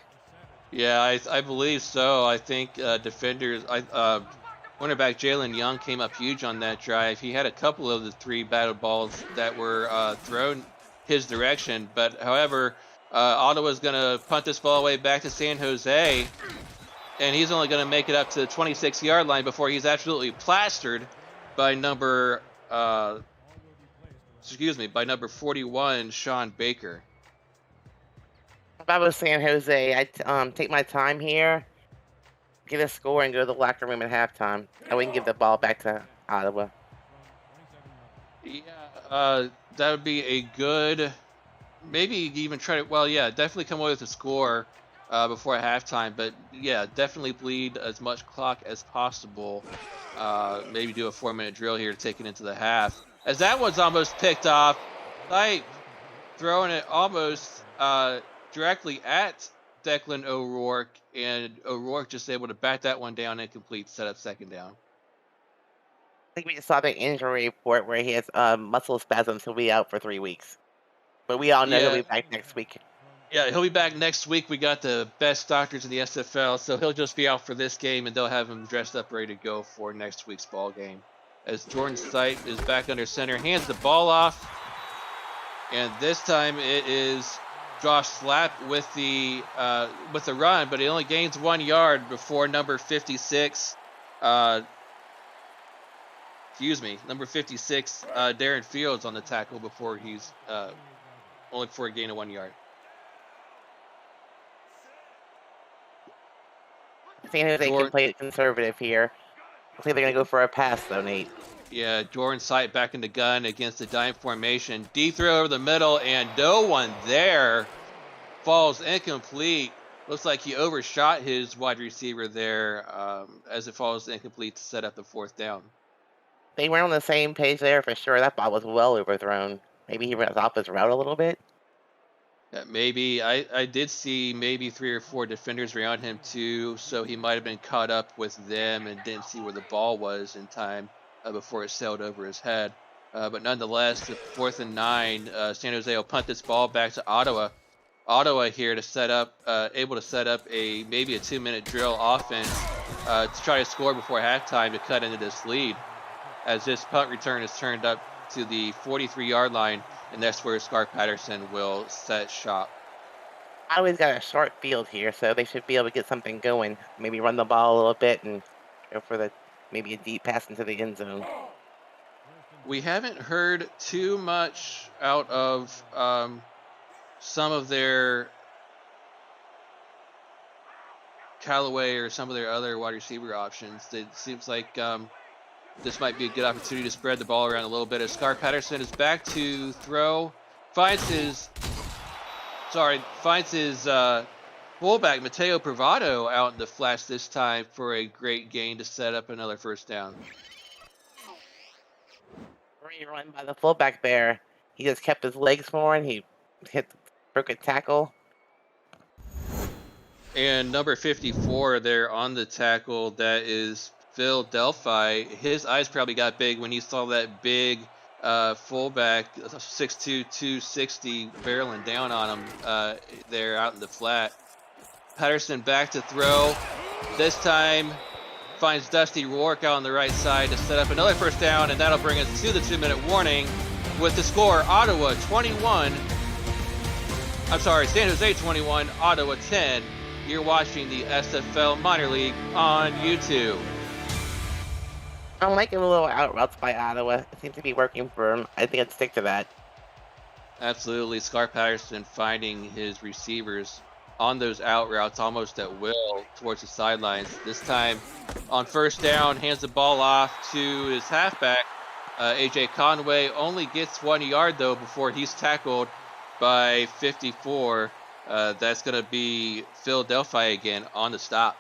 Yeah, I believe so. I think defenders, cornerback Jalen Young came up huge on that drive. He had a couple of the 3 batted balls that were thrown his direction. But, however, Ottawa's going to punt this ball away back to San Jose. And he's only going to make it up to the 26-yard line before he's absolutely plastered by number 41, Sean Baker. If I was San Jose, I'd take my time here, get a score, and go to the locker room at halftime. I wouldn't give the ball back to Ottawa. Yeah, that would be a good, maybe even try to, well, yeah, definitely come away with a score before halftime. But, yeah, definitely bleed as much clock as possible. Maybe do a 4-minute drill here to take it into the half. As that one's almost picked off, Stipe throwing it almost directly at Declan O'Rourke, and O'Rourke just able to bat that one down incomplete, set up second down. I think we just saw the injury report where he has muscle spasms. He'll be out for 3 weeks. But we all know he'll be back next week. Yeah, he'll be back next week. We got the best doctors in the SFL, so he'll just be out for this game, and they'll have him dressed up ready to go for next week's ball game. As Jordan Stipe is back under center, hands the ball off, and this time it is Josh Slapp with the run, but he only gains 1 yard before number 56. Number 56, Darren Fields on the tackle before he's only for a gain of 1 yard. San Jose can play it conservative here. I think they're going to go for a pass, though, Nate. Yeah, Jordan Sight back in the gun against the dime formation. D throw over the middle, and no one there. Falls incomplete. Looks like he overshot his wide receiver there as it falls incomplete to set up the 4th down. They weren't on the same page there for sure. That ball was well overthrown. Maybe he ran off his route a little bit. Yeah, maybe I did see maybe 3 or 4 defenders around him too, so he might have been caught up with them and didn't see where the ball was in time before it sailed over his head. But nonetheless, the 4th and 9, San Jose will punt this ball back to Ottawa. Ottawa here to set up, able to set up a maybe a 2-minute drill offense to try to score before halftime to cut into this lead. As this punt return is turned up to the 43-yard line, and that's where Scar Patterson will set shop. Ottawa's got a short field here, so they should be able to get something going. Maybe run the ball a little bit and go for maybe a deep pass into the end zone. We haven't heard too much out of some of their Callaway or some of their other wide receiver options. It seems like this might be a good opportunity to spread the ball around a little bit. As Scar Patterson is back to throw, finds his fullback Mateo Privado out in the flats this time for a great gain to set up another first down. Great run by the fullback there. He just kept his legs forward. He broke a tackle. And number 54 there on the tackle, that is Phil Delphi. His eyes probably got big when he saw that big fullback, 6'2", 260, barreling down on him there out in the flat. Patterson back to throw. This time finds Dusty Rourke out on the right side to set up another first down, and that'll bring us to the 2-minute warning with the score Ottawa 21. San Jose 21, Ottawa 10. You're watching the SFL Minor League on YouTube. I'm liking the little out routes by Ottawa. It seems to be working for him. I think I'd stick to that. Absolutely. Scar Patterson finding his receivers on those out routes almost at will towards the sidelines. This time on first down, hands the ball off to his halfback. AJ Conway only gets 1 yard though before he's tackled by 54. That's going to be Phil Delphi again on the stop.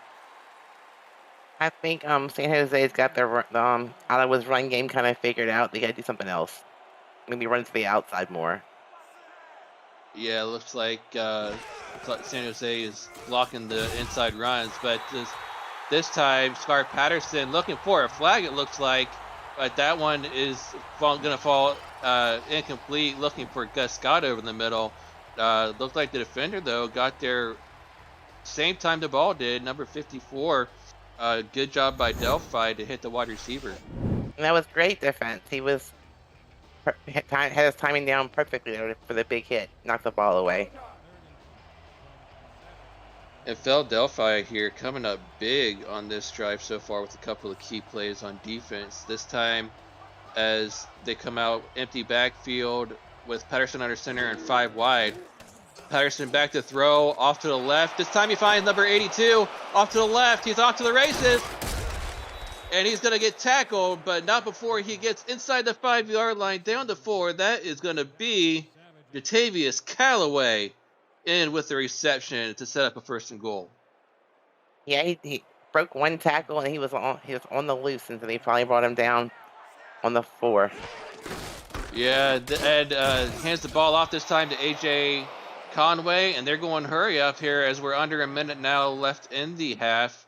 I think San Jose's got their Ottawa's run game kind of figured out. They got to do something else. Maybe run to the outside more. Yeah, it looks like San Jose is blocking the inside runs, but this time Scar Patterson looking for a flag, it looks like, but that one is going to fall incomplete, looking for Gus Scott over the middle. Looked like the defender, though, got there same time the ball did, number 54. Good job by Delphi to hit the wide receiver. And that was great defense. He was had his timing down perfectly for the big hit. Knocked the ball away. And Phil Delphi here coming up big on this drive so far with a couple of key plays on defense. This time as they come out empty backfield with Patterson under center and 5 wide. Patterson back to throw, off to the left. This time he finds number 82, off to the left. He's off to the races. And he's going to get tackled, but not before he gets inside the 5-yard line, down to 4. That is going to be Jatavius Callaway in with the reception to set up a 1st and goal. Yeah, he broke 1 tackle, and he was on the loose, and so they probably brought him down on the 4. Yeah, and hands the ball off this time to AJ Conway, and they're going hurry up here as we're under a minute now left in the half.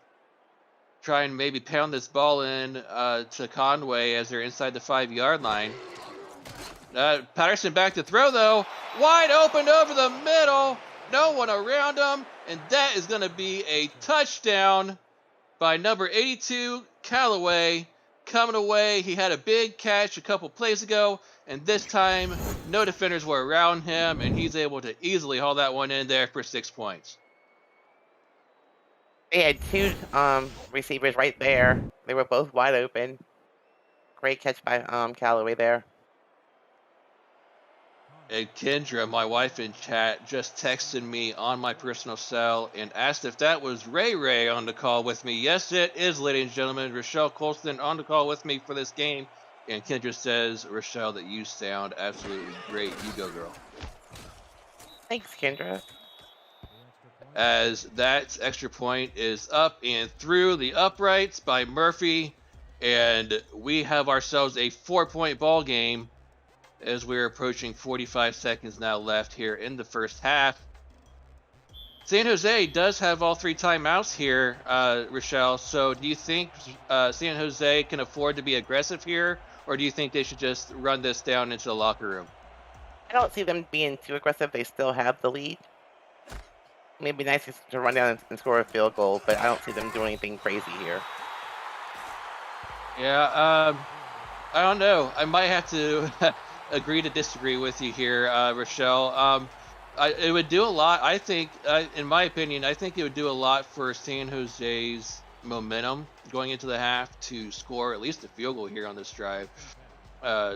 Try and maybe pound this ball in to Conway as they're inside the 5-yard line. Patterson back to throw, though. Wide open over the middle. No one around him, and that is going to be a touchdown by number 82, Callaway. Coming away, he had a big catch a couple plays ago, and this time no defenders were around him, and he's able to easily haul that one in there for 6 points. They had 2 receivers right there. They were both wide open. Great catch by Callaway there. And Kendra, my wife in chat, just texted me on my personal cell and asked if that was Ray on the call with me. Yes, it is, ladies and gentlemen. Rochelle Colston on the call with me for this game. And Kendra says, Rochelle, that you sound absolutely great. You go, girl. Thanks, Kendra. As that extra point is up and through the uprights by Murphy. And we have ourselves a 4-point ball game. as we're approaching 45 seconds now left here in the first half. San Jose does have all 3 timeouts here, Rochelle. So do you think San Jose can afford to be aggressive here, or do you think they should just run this down into the locker room? I don't see them being too aggressive. They still have the lead. Maybe nice to run down and score a field goal, but I don't see them doing anything crazy here. Yeah, I don't know. I might have to agree to disagree with you here, Rochelle. It would do a lot. I think, in my opinion, I think it would do a lot for San Jose's momentum going into the half to score at least a field goal here on this drive.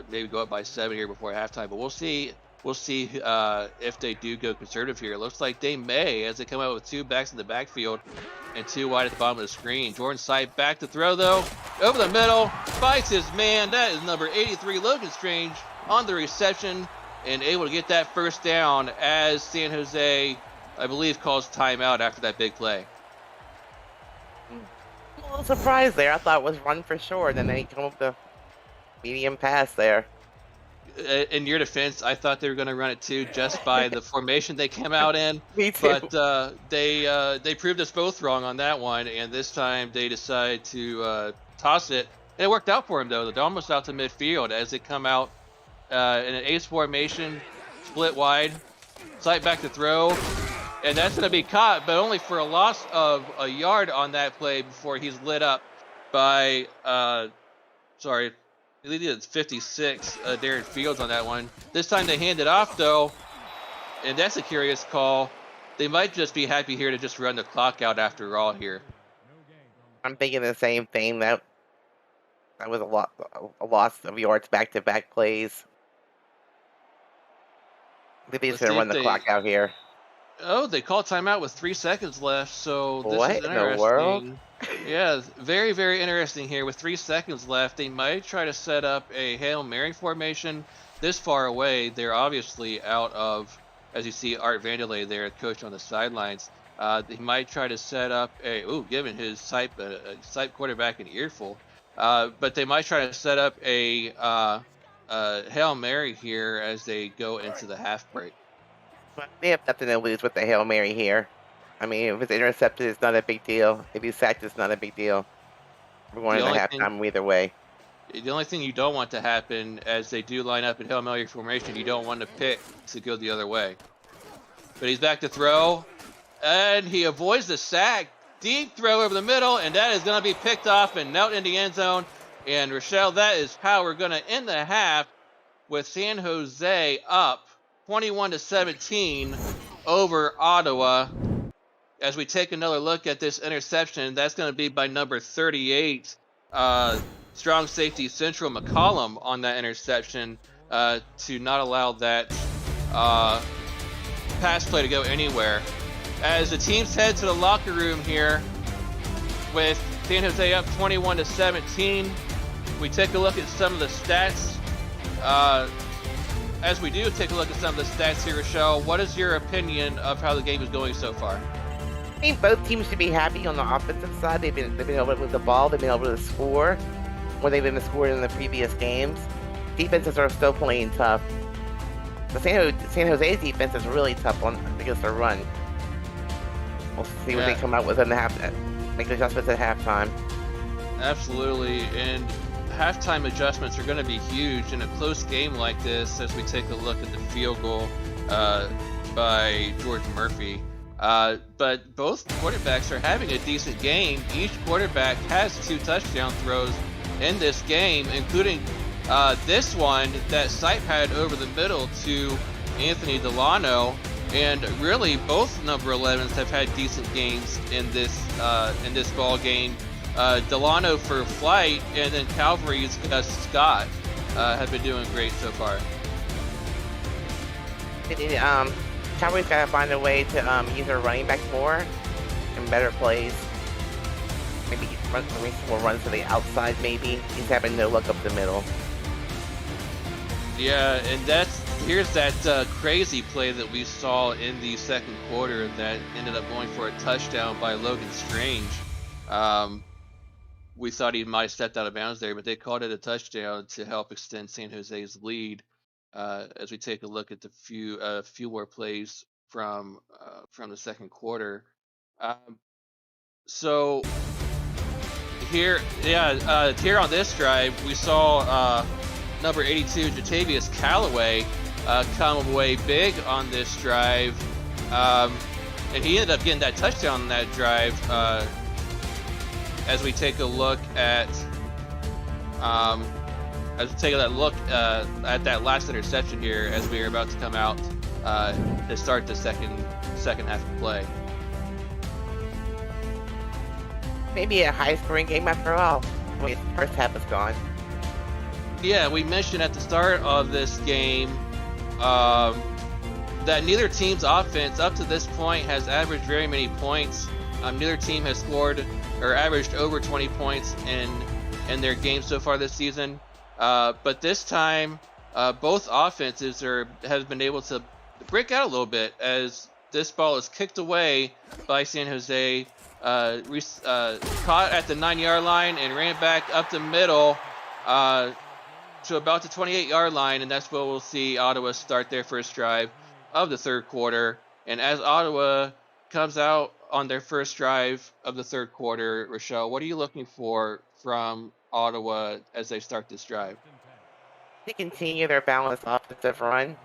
Maybe go up by 7 here before halftime, but we'll see. We'll see if they do go conservative here. It looks like they may, as they come out with 2 backs in the backfield and 2 wide at the bottom of the screen. Jordan Sipe back to throw, though. Over the middle, fights his man. That is number 83, Logan Strange, on the reception and able to get that first down as San Jose, I believe, calls timeout after that big play. I'm a little surprised there. I thought it was run for sure. Then they come up with the medium pass there. In your defense, I thought they were going to run it too, just by the formation they came out in. Me too. But they proved us both wrong on that one, and this time they decide to toss it. And it worked out for him, though. They're almost out to midfield as they come out in an ace formation, split wide, sight back to throw, and that's going to be caught, but only for a loss of a yard on that play before he's lit up by, sorry, I believe it's 56, Darren Fields on that one. This time they hand it off, though, and that's a curious call. They might just be happy here to just run the clock out after all here. I'm thinking the same thing. That was a loss of yards back-to-back plays. I think they just gonna run the clock out here. Oh, they call timeout with 3 seconds left, so this what is interesting. In the world? Yeah, very, very interesting here. With 3 seconds left, they might try to set up a Hail Mary formation. This far away, they're obviously out of, as you see, Art Vanderlei there, coach on the sidelines. They might try to set up a, giving his Sipe quarterback an earful. But they might try to set up a Hail Mary here as they go into the half break. They have nothing to lose with the Hail Mary here. I mean, if it's intercepted, it's not a big deal. If he's sacked, it's not a big deal. We're going into halftime either way. The only thing you don't want to happen as they do line up in Hail Mary formation, you don't want to pick to go the other way. But he's back to throw, and he avoids the sack. Deep throw over the middle, and that is going to be picked off and out in the end zone. And Rochelle, that is how we're going to end the half with San Jose up 21-17 over Ottawa. As we take another look at this interception, that's going to be by number 38, strong safety Central McCollum on that interception to not allow that pass play to go anywhere. As the teams head to the locker room here with San Jose up 21-17, we take a look at some of the stats. As we do take a look at some of the stats here, Rochelle, what is your opinion of how the game is going so far? I think both teams should be happy on the offensive side. They've been able to move the ball. They've been able to score where they've been scoring in the previous games. Defenses are still playing tough. The San Jose's defense is really tough against the run. We'll see what they come out with in the half. Make adjustments at halftime. Absolutely, and halftime adjustments are going to be huge in a close game like this. As we take a look at the field goal by George Murphy. But both quarterbacks are having a decent game. Each quarterback has 2 touchdown throws in this game, including this one that Sipe had over the middle to Anthony Delano. And really, both number 11s have had decent games in this ball game. Delano for Flight, and then Calvary's Gus Scott have been doing great so far. Calvary's got to find a way to use their running backs more and better plays. Maybe some more runs to the outside, maybe. He's having no look up the middle. Yeah, and here's that crazy play that we saw in the second quarter that ended up going for a touchdown by Logan Strange. We thought he might have stepped out of bounds there, but they called it a touchdown to help extend San Jose's lead. as we take a look at the few more plays from the second quarter. So here, here on this drive, we saw number 82, Jatavius Callaway, come away big on this drive, and he ended up getting that touchdown on that drive. As we take a look at at that last interception here, as we are about to come out to start the second half of play. Maybe a high-scoring game after all. The first half is gone. Yeah, we mentioned at the start of this game that neither team's offense up to this point has averaged very many points. Neither team has scored or averaged over 20 points in their game so far this season. But this time, both offenses have been able to break out a little bit as this ball is kicked away by San Jose. Caught at the 9-yard line and ran back up the middle to about the 28-yard line, and that's where we'll see Ottawa start their first drive of the third quarter. And as Ottawa comes out on their first drive of the third quarter, Rochelle, what are you looking for from Ottawa as they start this drive? To continue their balanced offensive run.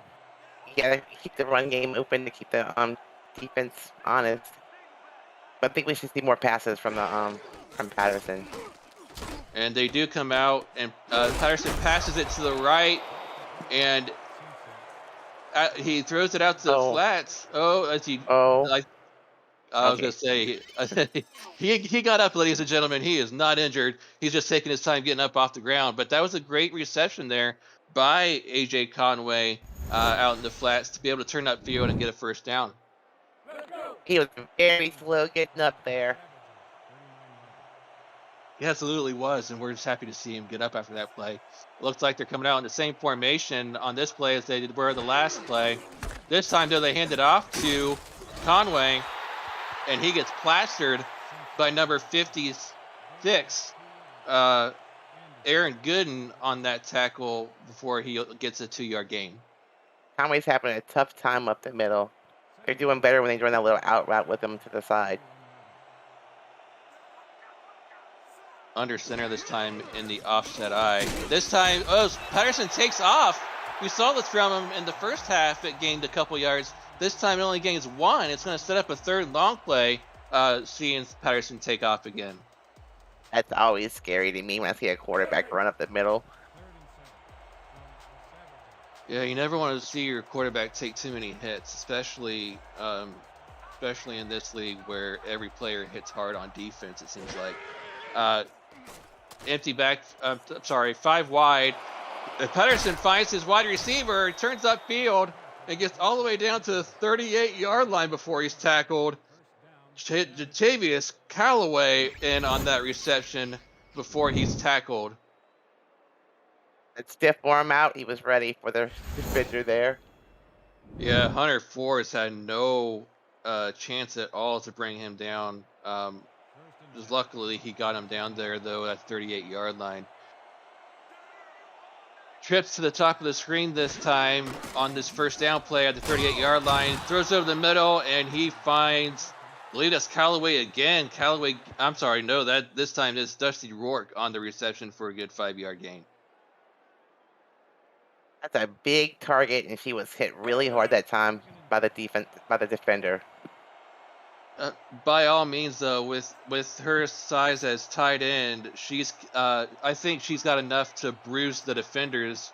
You gotta keep the run game open to keep the defense honest. I think we should see more passes from Patterson. And they do come out, and Patterson passes it to the right, and he throws it out to the flats. I was gonna say he got up, ladies and gentlemen. He is not injured. He's just taking his time getting up off the ground. But that was a great reception there by AJ Conway out in the flats to be able to turn that field and get a first down. He was very slow getting up there. He absolutely was, and we're just happy to see him get up after that play. Looks like they're coming out in the same formation on this play as they were the last play. This time, though, they hand it off to Conway, and he gets plastered by number 56, Aaron Gooden, on that tackle before he gets a 2-yard gain. Conway's having a tough time up the middle. They're doing better when they run that little out route with him to the side. Under center this time in the offset eye. This time, Patterson takes off. We saw this from him in the first half. It gained a couple yards. This time it only gains 1. It's going to set up a third long play, seeing Patterson take off again. That's always scary to me when I see a quarterback run up the middle. Yeah, you never want to see your quarterback take too many hits, especially in this league where every player hits hard on defense, it seems like. Empty back, 5 wide. Patterson finds his wide receiver, turns upfield, and gets all the way down to the 38-yard line before he's tackled. Jatavius Callaway in on that reception before he's tackled. That stiff arm out, he was ready for the defender there. Yeah, Hunter Forrest had no chance at all to bring him down. Just luckily he got him down there, though, at 38-yard line. Trips to the top of the screen this time on this first down play at the 38-yard line. Throws over the middle, and he finds, I believe that's Callaway again. This time it's Dusty Rourke on the reception for a good 5-yard gain. That's a big target, and she was hit really hard that time by the defender. By all means, though, with her size as tight end, I think she's got enough to bruise the defenders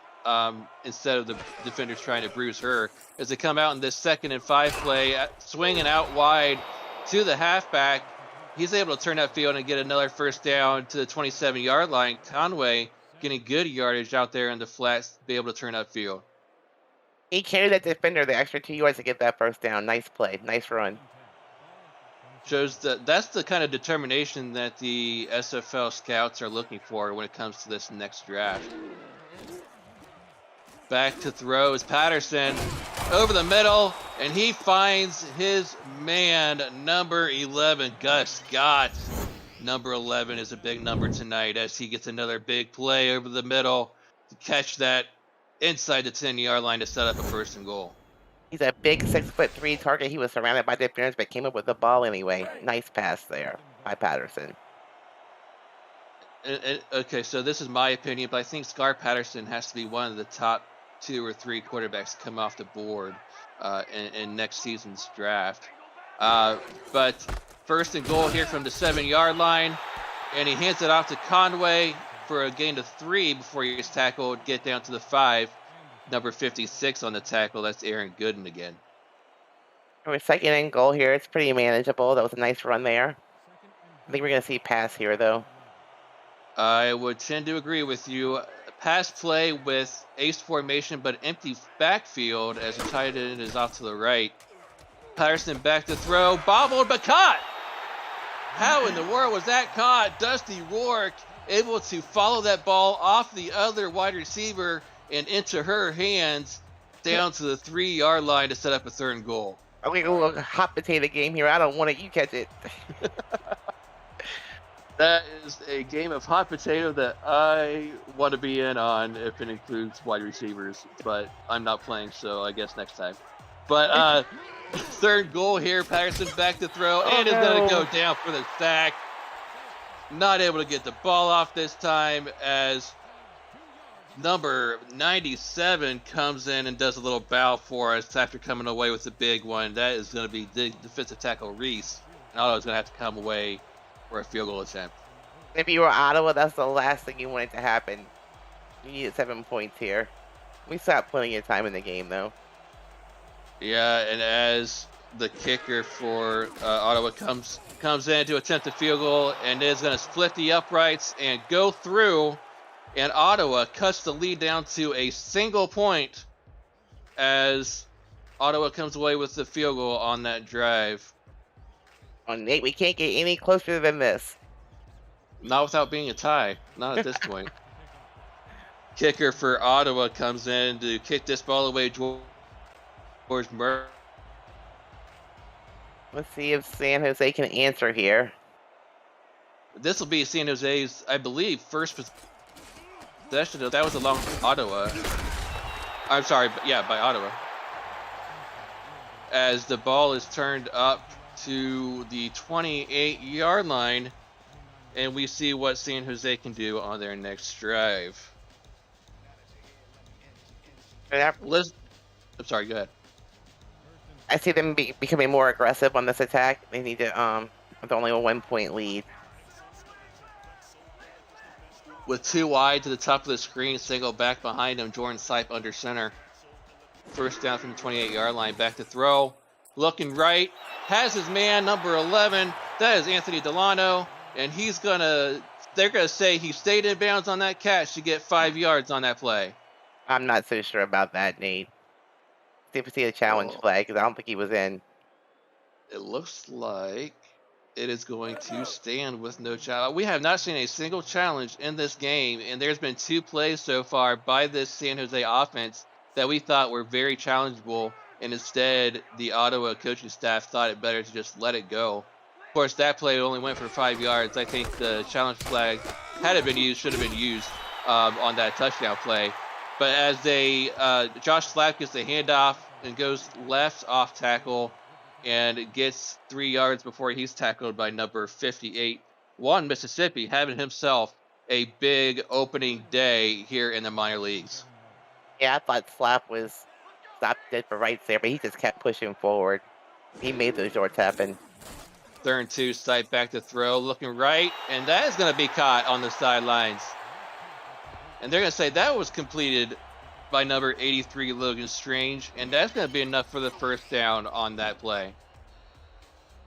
instead of the defenders trying to bruise her. As they come out in this 2nd and 5 play, swinging out wide to the halfback, he's able to turn that field and get another first down to the 27-yard line. Conway getting good yardage out there in the flats to be able to turn that field. He carried that defender the extra 2 yards to get that first down. Nice play, nice run. Shows that's the kind of determination that the SFL scouts are looking for when it comes to this next draft. Back to throw is Patterson over the middle, and he finds his man, number 11, Gus Scott. Number 11 is a big number tonight as he gets another big play over the middle to catch that inside the 10-yard line to set up a 1st and goal. He's a big 6'3" target. He was surrounded by defenders, but came up with the ball anyway. Nice pass there by Patterson. Okay, so this is my opinion, but I think Scar Patterson has to be one of the top 2 or 3 quarterbacks to come off the board in next season's draft. But 1st and goal here from the 7-yard line, and he hands it off to Conway for a gain of 3 before he gets tackled, get down to the 5. Number 56 on the tackle, that's Aaron Gooden again. For a 2nd and goal here, it's pretty manageable. That was a nice run there. I think we're going to see pass here, though. I would tend to agree with you. Pass play with ace formation, but empty backfield as the tight end is off to the right. Patterson back to throw, bobbled, but caught! How in the world was that caught? Dusty Rourke able to follow that ball off the other wide receiver and into her hands down to the 3-yard line to set up a 3rd and goal. Okay, a little hot potato game here. I don't want it. You catch it. That is a game of hot potato that I want to be in on if it includes wide receivers, but I'm not playing, so I guess next time. But 3rd goal here, Patterson back to throw, and is going to go down for the sack. Not able to get the ball off this time as number 97 comes in and does a little bow for us after coming away with the big one. That is going to be the defensive tackle Reese. And Otto's going to have to come away for a field goal attempt. If you were Ottawa, that's the last thing you wanted to happen. You needed 7 points here. We still have plenty of time in the game, though. Yeah, and as the kicker for Ottawa comes in to attempt a field goal and is going to split the uprights and go through, and Ottawa cuts the lead down to a single point as Ottawa comes away with the field goal on that drive. Oh, Nate, we can't get any closer than this. Not without being a tie. Not at this point. Kicker for Ottawa comes in to kick this ball away. George Murray. Let's see if San Jose can answer here. This will be San Jose's, I believe, first possession. That was along Ottawa. I'm sorry, but yeah, by Ottawa. As the ball is turned up to the 28-yard line, and we see what San Jose can do on their next drive. I'm sorry, go ahead. I see them becoming more aggressive on this attack. They need to, with only a 1-point lead. With 2 wide to the top of the screen, single back behind him, Jordan Sipe under center. 1st down from the 28-yard line, back to throw. Looking right, has his man, number 11. That is Anthony Delano, and they're gonna say he stayed in bounds on that catch to get 5 yards on that play. I'm not so sure about that, Nate. See if we see a challenge flag, because I don't think he was in. It looks like it is going to stand with no challenge. We have not seen a single challenge in this game, and there's been 2 plays so far by this San Jose offense that we thought were very challengeable, and instead the Ottawa coaching staff thought it better to just let it go. Of course, that play only went for 5 yards. I think the challenge flag, had it been used, should have been used on that touchdown play. But as Josh Slapp gets the handoff and goes left off tackle and gets 3 yards before he's tackled by number 58. Juan Mississippi having himself a big opening day here in the minor leagues. Yeah, I thought Slapp was stopped dead for rights there, but he just kept pushing forward. He made those yards happen. 3rd and 2, Sipe back to throw, looking right, and that is going to be caught on the sidelines. And they're going to say that was completed by number 83, Logan Strange, and that's going to be enough for the 1st down on that play.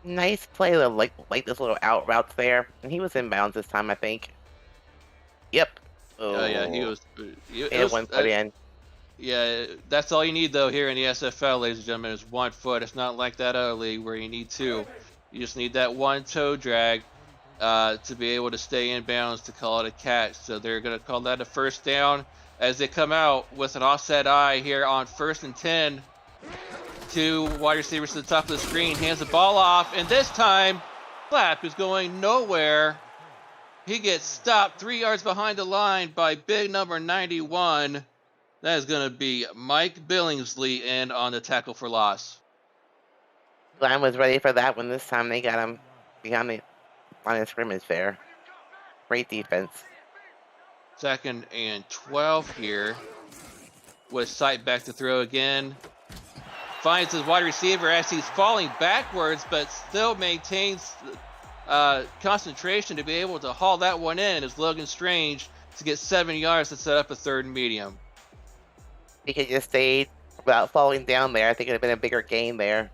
Nice play, like this little out routes there. And he was in bounds this time, I think. Yep. Oh, yeah, he was. And 1 foot in. Yeah, that's all you need, though, here in the SFL, ladies and gentlemen, is 1 foot. It's not like that other league where you need 2. You just need that 1 toe drag to be able to stay in bounds to call it a catch. So they're going to call that a 1st down as they come out with an offset eye here on 1st and 10. 2 wide receivers to the top of the screen, hands the ball off, and this time, Slapp is going nowhere. He gets stopped 3 yards behind the line by big number 91. That is going to be Mike Billingsley in on the tackle for loss. Line was ready for that one. This time they got him behind the line of scrimmage there. Great defense. 2nd and 12 here. With sight back to throw again. Finds his wide receiver as he's falling backwards, but still maintains concentration to be able to haul that one in as Logan Strange to get 7 yards to set up a 3rd and medium. He could just stayed without falling down there. I think it would have been a bigger gain there.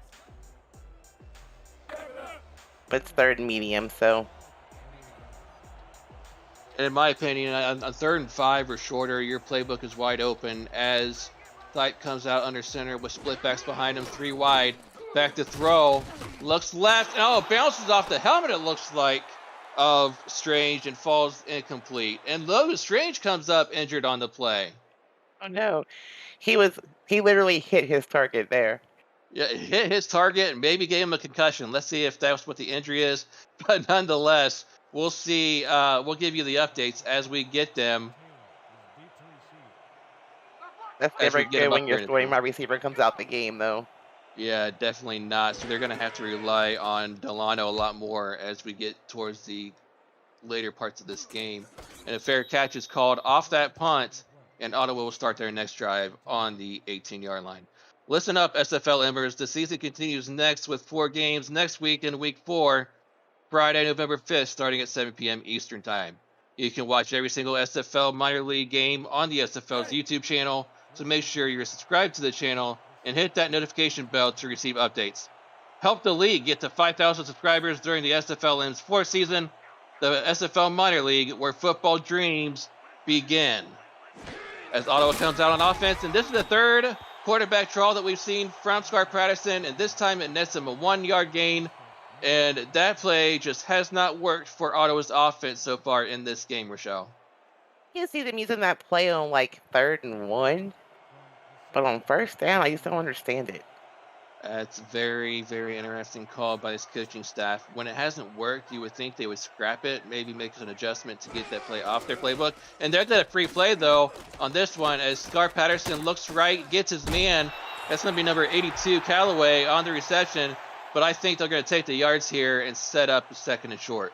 But it's 3rd and medium, so. In my opinion, on 3rd and 5 or shorter, your playbook is wide open as Sight comes out under center with split backs behind him, 3 wide. Back to throw, looks left, oh, bounces off the helmet, it looks like, of Strange and falls incomplete. And Logan Strange comes up injured on the play. Oh no. He literally hit his target there. Yeah, hit his target and maybe gave him a concussion. Let's see if that's what the injury is. But nonetheless, we'll see. We'll give you the updates as we get them. That's never good when your scoring wide receiver comes out the game, though. Yeah, definitely not. So they're going to have to rely on Delano a lot more as we get towards the later parts of this game. And a fair catch is called off that punt, and Ottawa will start their next drive on the 18-yard line. Listen up, SFLmers. The season continues next with 4 games next week in Week 4, Friday, November 5th, starting at 7 p.m. Eastern Time. You can watch every single SFL minor league game on the SFL's YouTube channel, so make sure you're subscribed to the channel and hit that notification bell to receive updates. Help the league get to 5,000 subscribers during the SFLm's 4th season, the SFL minor league where football dreams begin. As Ottawa comes out on offense, and this is the 3rd quarterback draw that we've seen from Scar Patterson, and this time it nets him a 1-yard gain, and that play just has not worked for Ottawa's offense so far in this game, Rochelle. You see them using that play on like 3rd and 1, but on 1st down, I just don't understand it. That's very, very interesting call by his coaching staff. When it hasn't worked, you would think they would scrap it, maybe make an adjustment to get that play off their playbook. And there's that free play, though, on this one, as Scar Patterson looks right, gets his man. That's going to be number 82, Callaway, on the reception. But I think they're going to take the yards here and set up a 2nd and short.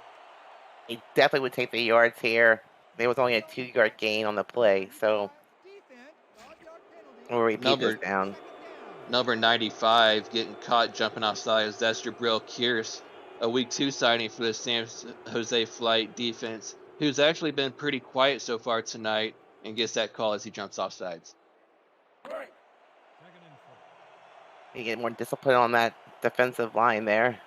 He definitely would take the yards here. There was only a 2-yard gain on the play, so we'll repeat this down. Number 95 getting caught jumping off sides. That's Jabril Kearse, a Week 2 signing for the San Jose Flight defense, who's actually been pretty quiet so far tonight and gets that call as he jumps off sides. You get more discipline on that defensive line there.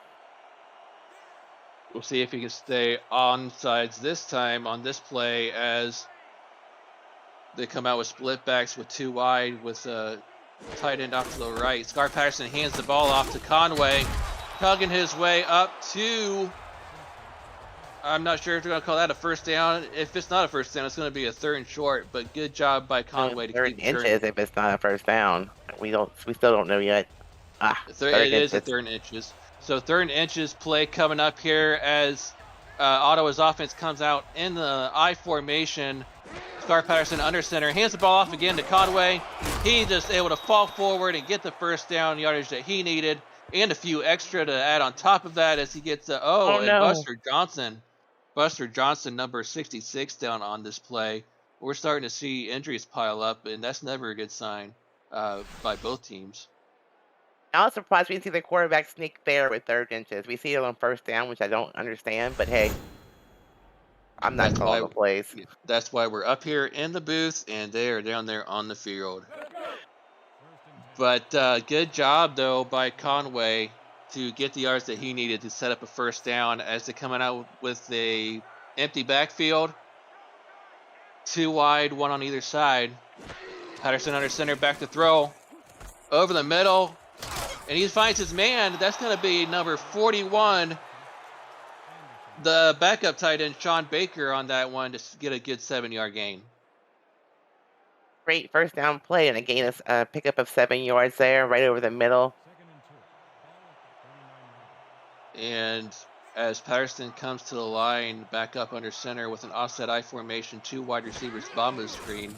We'll see if he can stay on sides this time on this play as they come out with split backs with 2 wide with a tight end off to the right. Scar Patterson hands the ball off to Conway, tugging his way up to, I'm not sure if they're going to call that a 1st down. If it's not a 1st down, it's going to be a 3rd and short, but good job by Conway to keep 3rd inches if it's not a 1st down. We still don't know yet. It is a 3rd and inches. So 3rd and inches play coming up here as Ottawa's offense comes out in the I formation. Scar Patterson under center, hands the ball off again to Conway. He's just able to fall forward and get the 1st down yardage that he needed, and a few extra to add on top of that as he gets Buster Johnson, number 66, down on this play. We're starting to see injuries pile up, and that's never a good sign by both teams. I was surprised we didn't see the quarterback sneak there with 3rd inches. We see it on 1st down, which I don't understand, but hey, I'm not calling the plays. That's why we're up here in the booth, and they are down there on the field. But good job, though, by Conway to get the yards that he needed to set up a 1st down as they're coming out with a empty backfield. 2 wide, 1 on either side. Patterson under center, back to throw. Over the middle, and he finds his man. That's going to be number 41, the backup tight end, Sean Baker, on that one to get a good 7-yard gain. Great 1st down play and a gain of pickup of 7 yards there, right over the middle. And as Patterson comes to the line, back up under center with an offset I formation, 2 wide receivers bomb screen.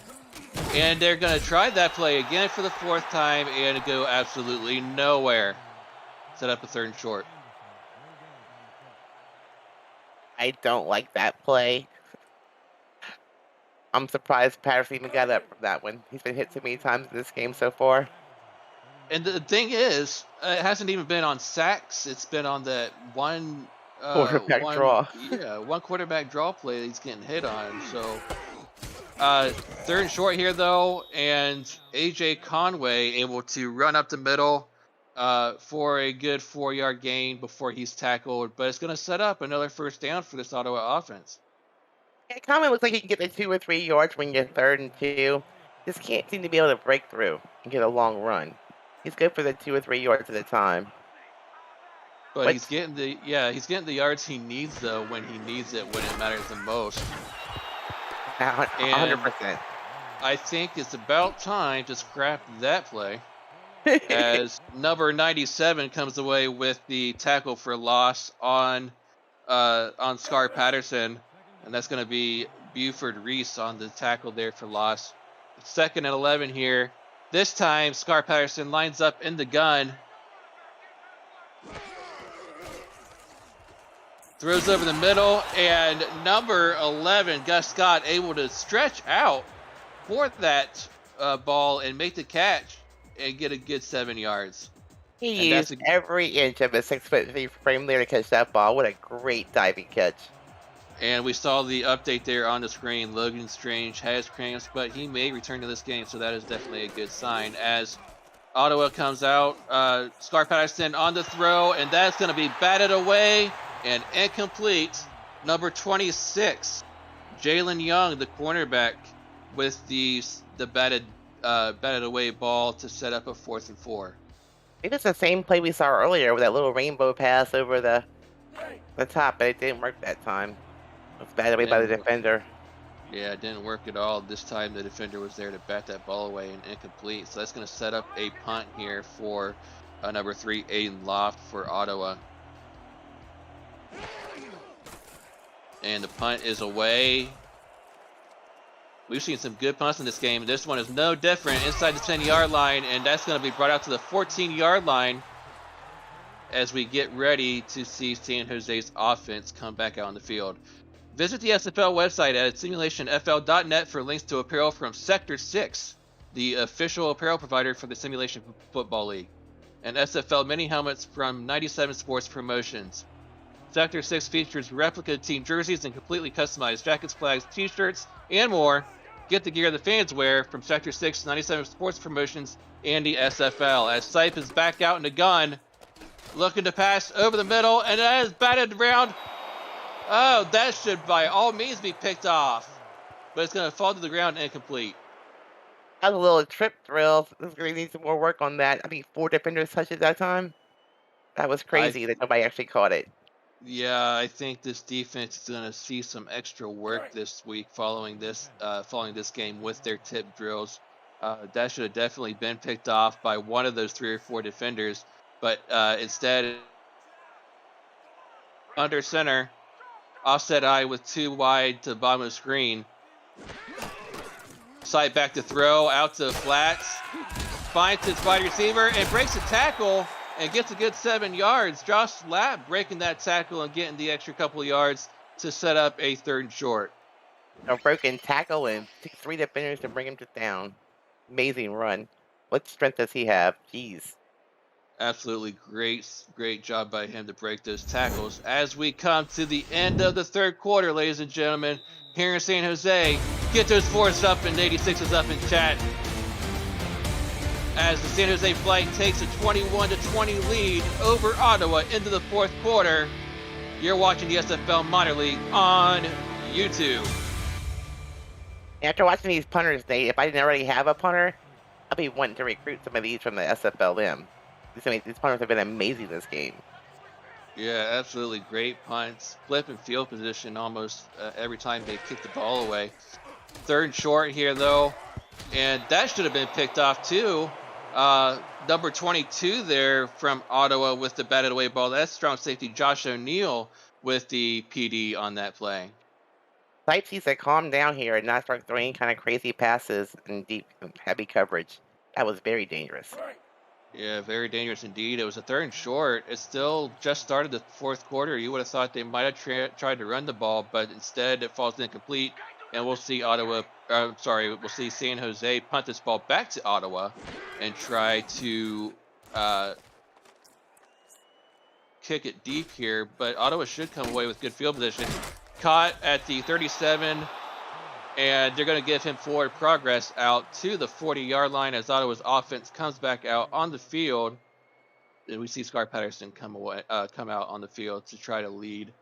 And they're going to try that play again for the 4th time and go absolutely nowhere. Set up a 3rd and short. I don't like that play. I'm surprised Patterson even got up from that one. He's been hit too many times in this game so far. And the thing is, it hasn't even been on sacks. It's been on that one Quarterback draw. one quarterback draw play that he's getting hit on. So 3rd and short here though, and AJ Conway able to run up the middle for a good 4-yard gain before he's tackled. But it's going to set up another 1st down for this Ottawa offense. Yeah, Conway looks like he can get the 2 or 3 yards when you're 3rd and 2. Just can't seem to be able to break through and get a long run. He's good for the 2 or 3 yards at a time. But he's getting the yards he needs though when he needs it, when it matters the most. 100%. I think it's about time to scrap that play as number 97 comes away with the tackle for loss on Scar Patterson, and that's going to be Buford Reese on the tackle there for loss. 2nd and 11 here. This time, Scar Patterson lines up in the gun. Throws over the middle, and number 11, Gus Scott, able to stretch out for that ball and make the catch and get a good 7 yards. He used every inch of his 6'3" frame there to catch that ball. What a great diving catch. And we saw the update there on the screen. Logan Strange has cramps, but he may return to this game, so that is definitely a good sign. As Ottawa comes out, Scar Patterson on the throw, and that's going to be batted away and incomplete. Number 26, Jalen Young, the cornerback, with the batted away ball to set up a 4th and 4. I think it's the same play we saw earlier with that little rainbow pass over the top, but it didn't work that time. It was batted away by the defender. Yeah, it didn't work at all. This time the defender was there to bat that ball away and incomplete. So that's going to set up a punt here for number 3, Aiden Loft for Ottawa. And the punt is away. We've seen some good punts in this game. This one is no different, inside the 10-yard line, and that's going to be brought out to the 14-yard line as we get ready to see San Jose's offense come back out on the field. Visit the SFL website at simulationfl.net for links to apparel from Sector 6, the official apparel provider for the Simulation Football League, and SFL mini helmets from 97 Sports Promotions. Sector 6 features replica team jerseys and completely customized jackets, flags, t-shirts, and more. Get the gear the fans wear from Sector 6, 97 Sports Promotions, and the SFL. As Sipe is back out in the gun, looking to pass over the middle, and that is batted around. Oh, that should by all means be picked off. But it's going to fall to the ground incomplete. That was a little trip drill. This is going to need some more work on that. I think 4 defenders touched it that time. That was crazy that nobody actually caught it. Yeah, I think this defense is going to see some extra work this week following this game with their tip drills. That should have definitely been picked off by one of those 3 or 4 defenders, but instead, under center, offset eye with 2 wide to the bottom of the screen. Side back to throw, out to the flats, finds his wide receiver and breaks a tackle and gets a good 7 yards. Josh Lapp breaking that tackle and getting the extra couple of yards to set up a 3rd and short. A broken tackle and 3 defenders to bring him to down. Amazing run. What strength does he have? Jeez. Absolutely great job by him to break those tackles. As we come to the end of the 3rd quarter, ladies and gentlemen, here in San Jose, get those 4s up and 86s up in chat. As the San Jose Flight takes a 21-20 lead over Ottawa into the 4th quarter. You're watching the SFL Minor League on YouTube. After watching these punters, Nate, if I didn't already have a punter, I'd be wanting to recruit some of these from the SFLm. These punters have been amazing this game. Yeah, absolutely great punts. Flip and field position almost every time they kick the ball away. 3rd and short here, though. And that should have been picked off, too. Number 22 there from Ottawa with the batted away ball. That's strong safety Josh O'Neill with the PD on that play. Sipes needs to calm down here and not start throwing kind of crazy passes and deep, heavy coverage. That was very dangerous. Yeah, very dangerous indeed. It was a 3rd and short. It still just started the 4th quarter. You would have thought they might have tried to run the ball, but instead it falls incomplete. And we'll see we'll see San Jose punt this ball back to Ottawa and try to kick it deep here. But Ottawa should come away with good field position. Caught at the 37. And they're going to give him forward progress out to the 40-yard line as Ottawa's offense comes back out on the field. And we see Scar Patterson come out on the field to try to lead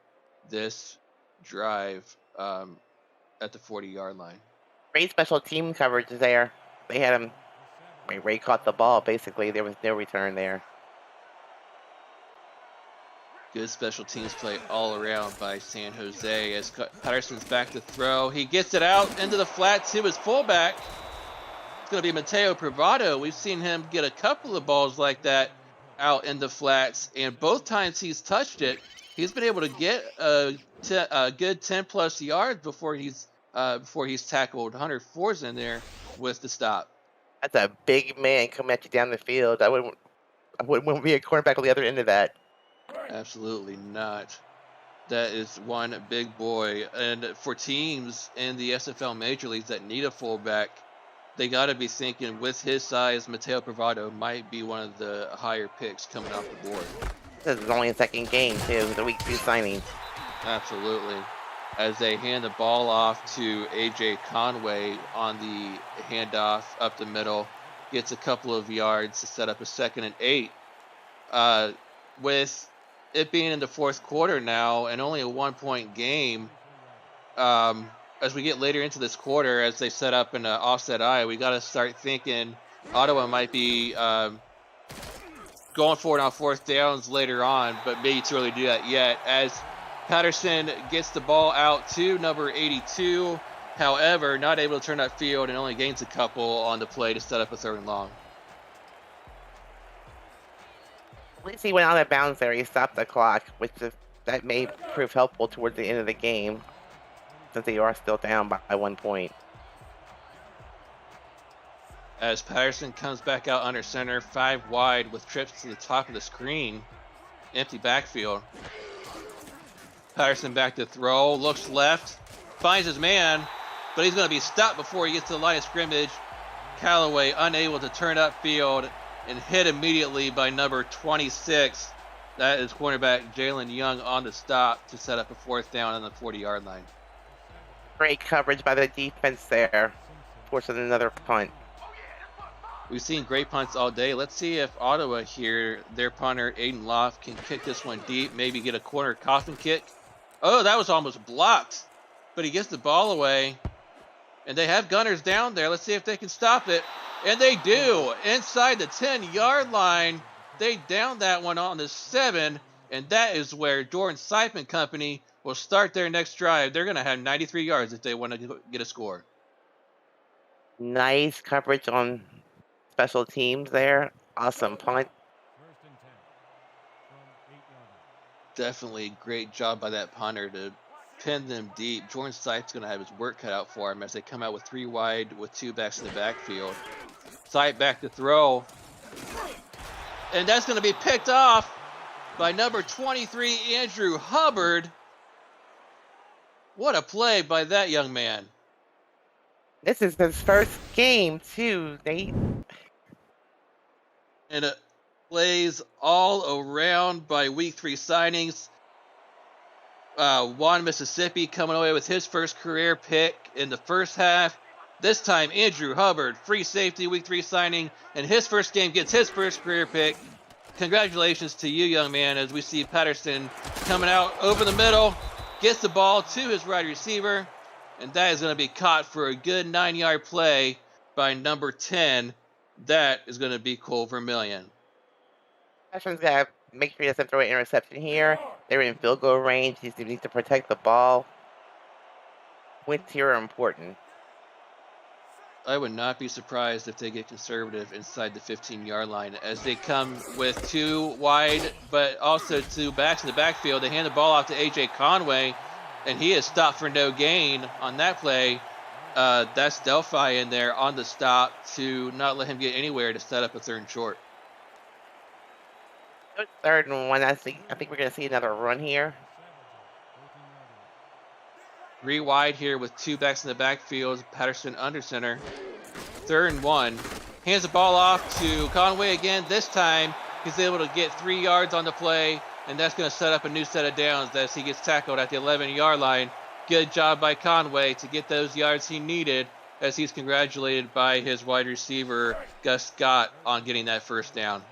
this drive at the 40-yard line. Great special team coverage there. They had him. Ray caught the ball. Basically, there was no return there. Good special teams play all around by San Jose as Patterson's back to throw. He gets it out into the flat to his fullback. It's going to be Mateo Privado. We've seen him get a couple of balls like that out in the flats, and both times he's touched it, he's been able to get a good 10-plus yards before he's tackled. Hunter Ford's in there with the stop. That's a big man coming at you down the field. I wouldn't want to be a cornerback on the other end of that. Absolutely not. That is one big boy. And for teams in the SFL Major Leagues that need a fullback, they got to be thinking with his size, Mateo Privado might be one of the higher picks coming off the board. This is only a 2nd game, too, the week 2 signing. Absolutely. As they hand the ball off to A.J. Conway on the handoff up the middle, gets a couple of yards to set up a 2nd and 8. With it being in the 4th quarter now and only a 1-point game, as we get later into this quarter, as they set up an offset eye, we got to start thinking Ottawa might be going for it on 4th downs later on, but maybe too early to do that yet, as Patterson gets the ball out to number 82. However, not able to turn that field and only gains a couple on the play to set up a 3rd and long. At least he went out of bounds there. He stopped the clock, which that may prove helpful towards the end of the game, since they are still down by 1 point. As Patterson comes back out under center, 5 wide with trips to the top of the screen, empty backfield. Patterson back to throw, looks left, finds his man, but he's going to be stopped before he gets to the line of scrimmage. Callaway unable to turn upfield and hit immediately by number 26. That is cornerback Jalen Young on the stop to set up a 4th down on the 40-yard line. Great coverage by the defense there, forcing another punt. We've seen great punts all day. Let's see if Ottawa here, their punter Aiden Loft, can kick this one deep, maybe get a corner coffin kick. Oh, that was almost blocked, but he gets the ball away, and they have gunners down there. Let's see if they can stop it. And they do. Inside the 10-yard line, they down that one on the 7, and that is where Jordan Sipe and company will start their next drive. They're going to have 93 yards if they want to get a score. Nice coverage on special teams there. Awesome punt. Definitely great job by that punter to pin them deep. Jordan Sipe's going to have his work cut out for him as they come out with 3 wide with 2 backs in the backfield. Sipe back to throw. And that's going to be picked off by number 23, Andrew Hubbard. What a play by that young man. This is his first game, too, Nate. And it plays all around by week 3 signings. Juan Mississippi coming away with his first career pick in the first half. This time, Andrew Hubbard, free safety, week 3 signing, and his first game gets his first career pick. Congratulations to you, young man, as we see Patterson coming out over the middle, gets the ball to his wide receiver, and that is going to be caught for a good 9-yard play by number 10. That is going to be Cole Vermillion. Patterson's got to make sure he doesn't throw an interception here. They're in field goal range. He needs to protect the ball. Points here are important. I would not be surprised if they get conservative inside the 15-yard line as they come with 2 wide, but also 2 backs in the backfield. They hand the ball off to A.J. Conway, and he is stopped for no gain on that play. That's Delphi in there on the stop to not let him get anywhere to set up a 3rd and short. 3rd and 1. I think we're going to see another run here. 3 wide here with 2 backs in the backfield. Patterson under center. 3rd and 1. Hands the ball off to Conway again. This time he's able to get 3 yards on the play, and that's going to set up a new set of downs as he gets tackled at the 11-yard line. Good job by Conway to get those yards he needed, as he's congratulated by his wide receiver, Gus Scott, on getting that 1st down.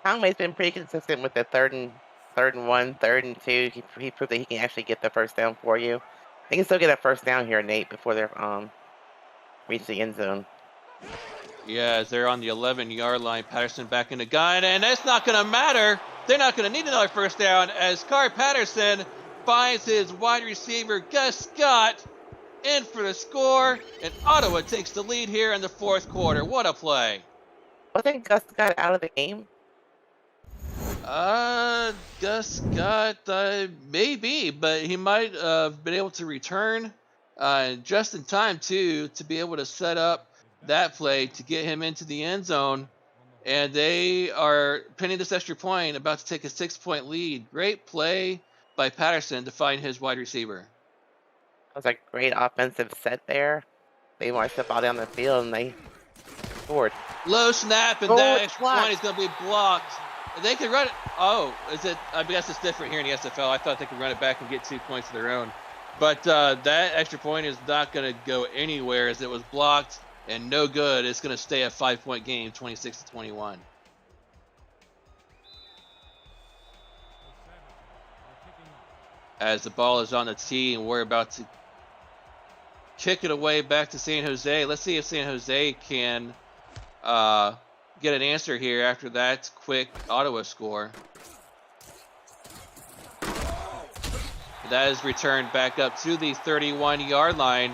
Conway's been pretty consistent with the 3rd and 1, 3rd and 2. He proved that he can actually get the 1st down for you. They can still get a 1st down here, Nate, before they reach the end zone. Yeah, as they're on the 11-yard line, Patterson back in the gun, and that's not going to matter. They're not going to need another 1st down as Car Patterson finds his wide receiver, Gus Scott, in for the score, and Ottawa takes the lead here in the 4th quarter. What a play. Wasn't Gus Scott out of the game? Gus Scott, maybe, but he might have been able to return just in time, too, to be able to set up that play to get him into the end zone. And they are pinning this extra point, about to take a 6-point lead. Great play by Patterson to find his wide receiver. That was a great offensive set there. They marched the ball down the field and they scored. Low snap, and that extra point is going to be blocked. They can run it. Oh, is it? I guess it's different here in the SFL. I thought they could run it back and get 2 points of their own. But that extra point is not going to go anywhere as it was blocked and no good. It's going to stay a 5-point game, 26-21. As the ball is on the tee and we're about to kick it away back to San Jose. Let's see if San Jose can get an answer here after that quick Ottawa score. That is returned back up to the 31-yard line.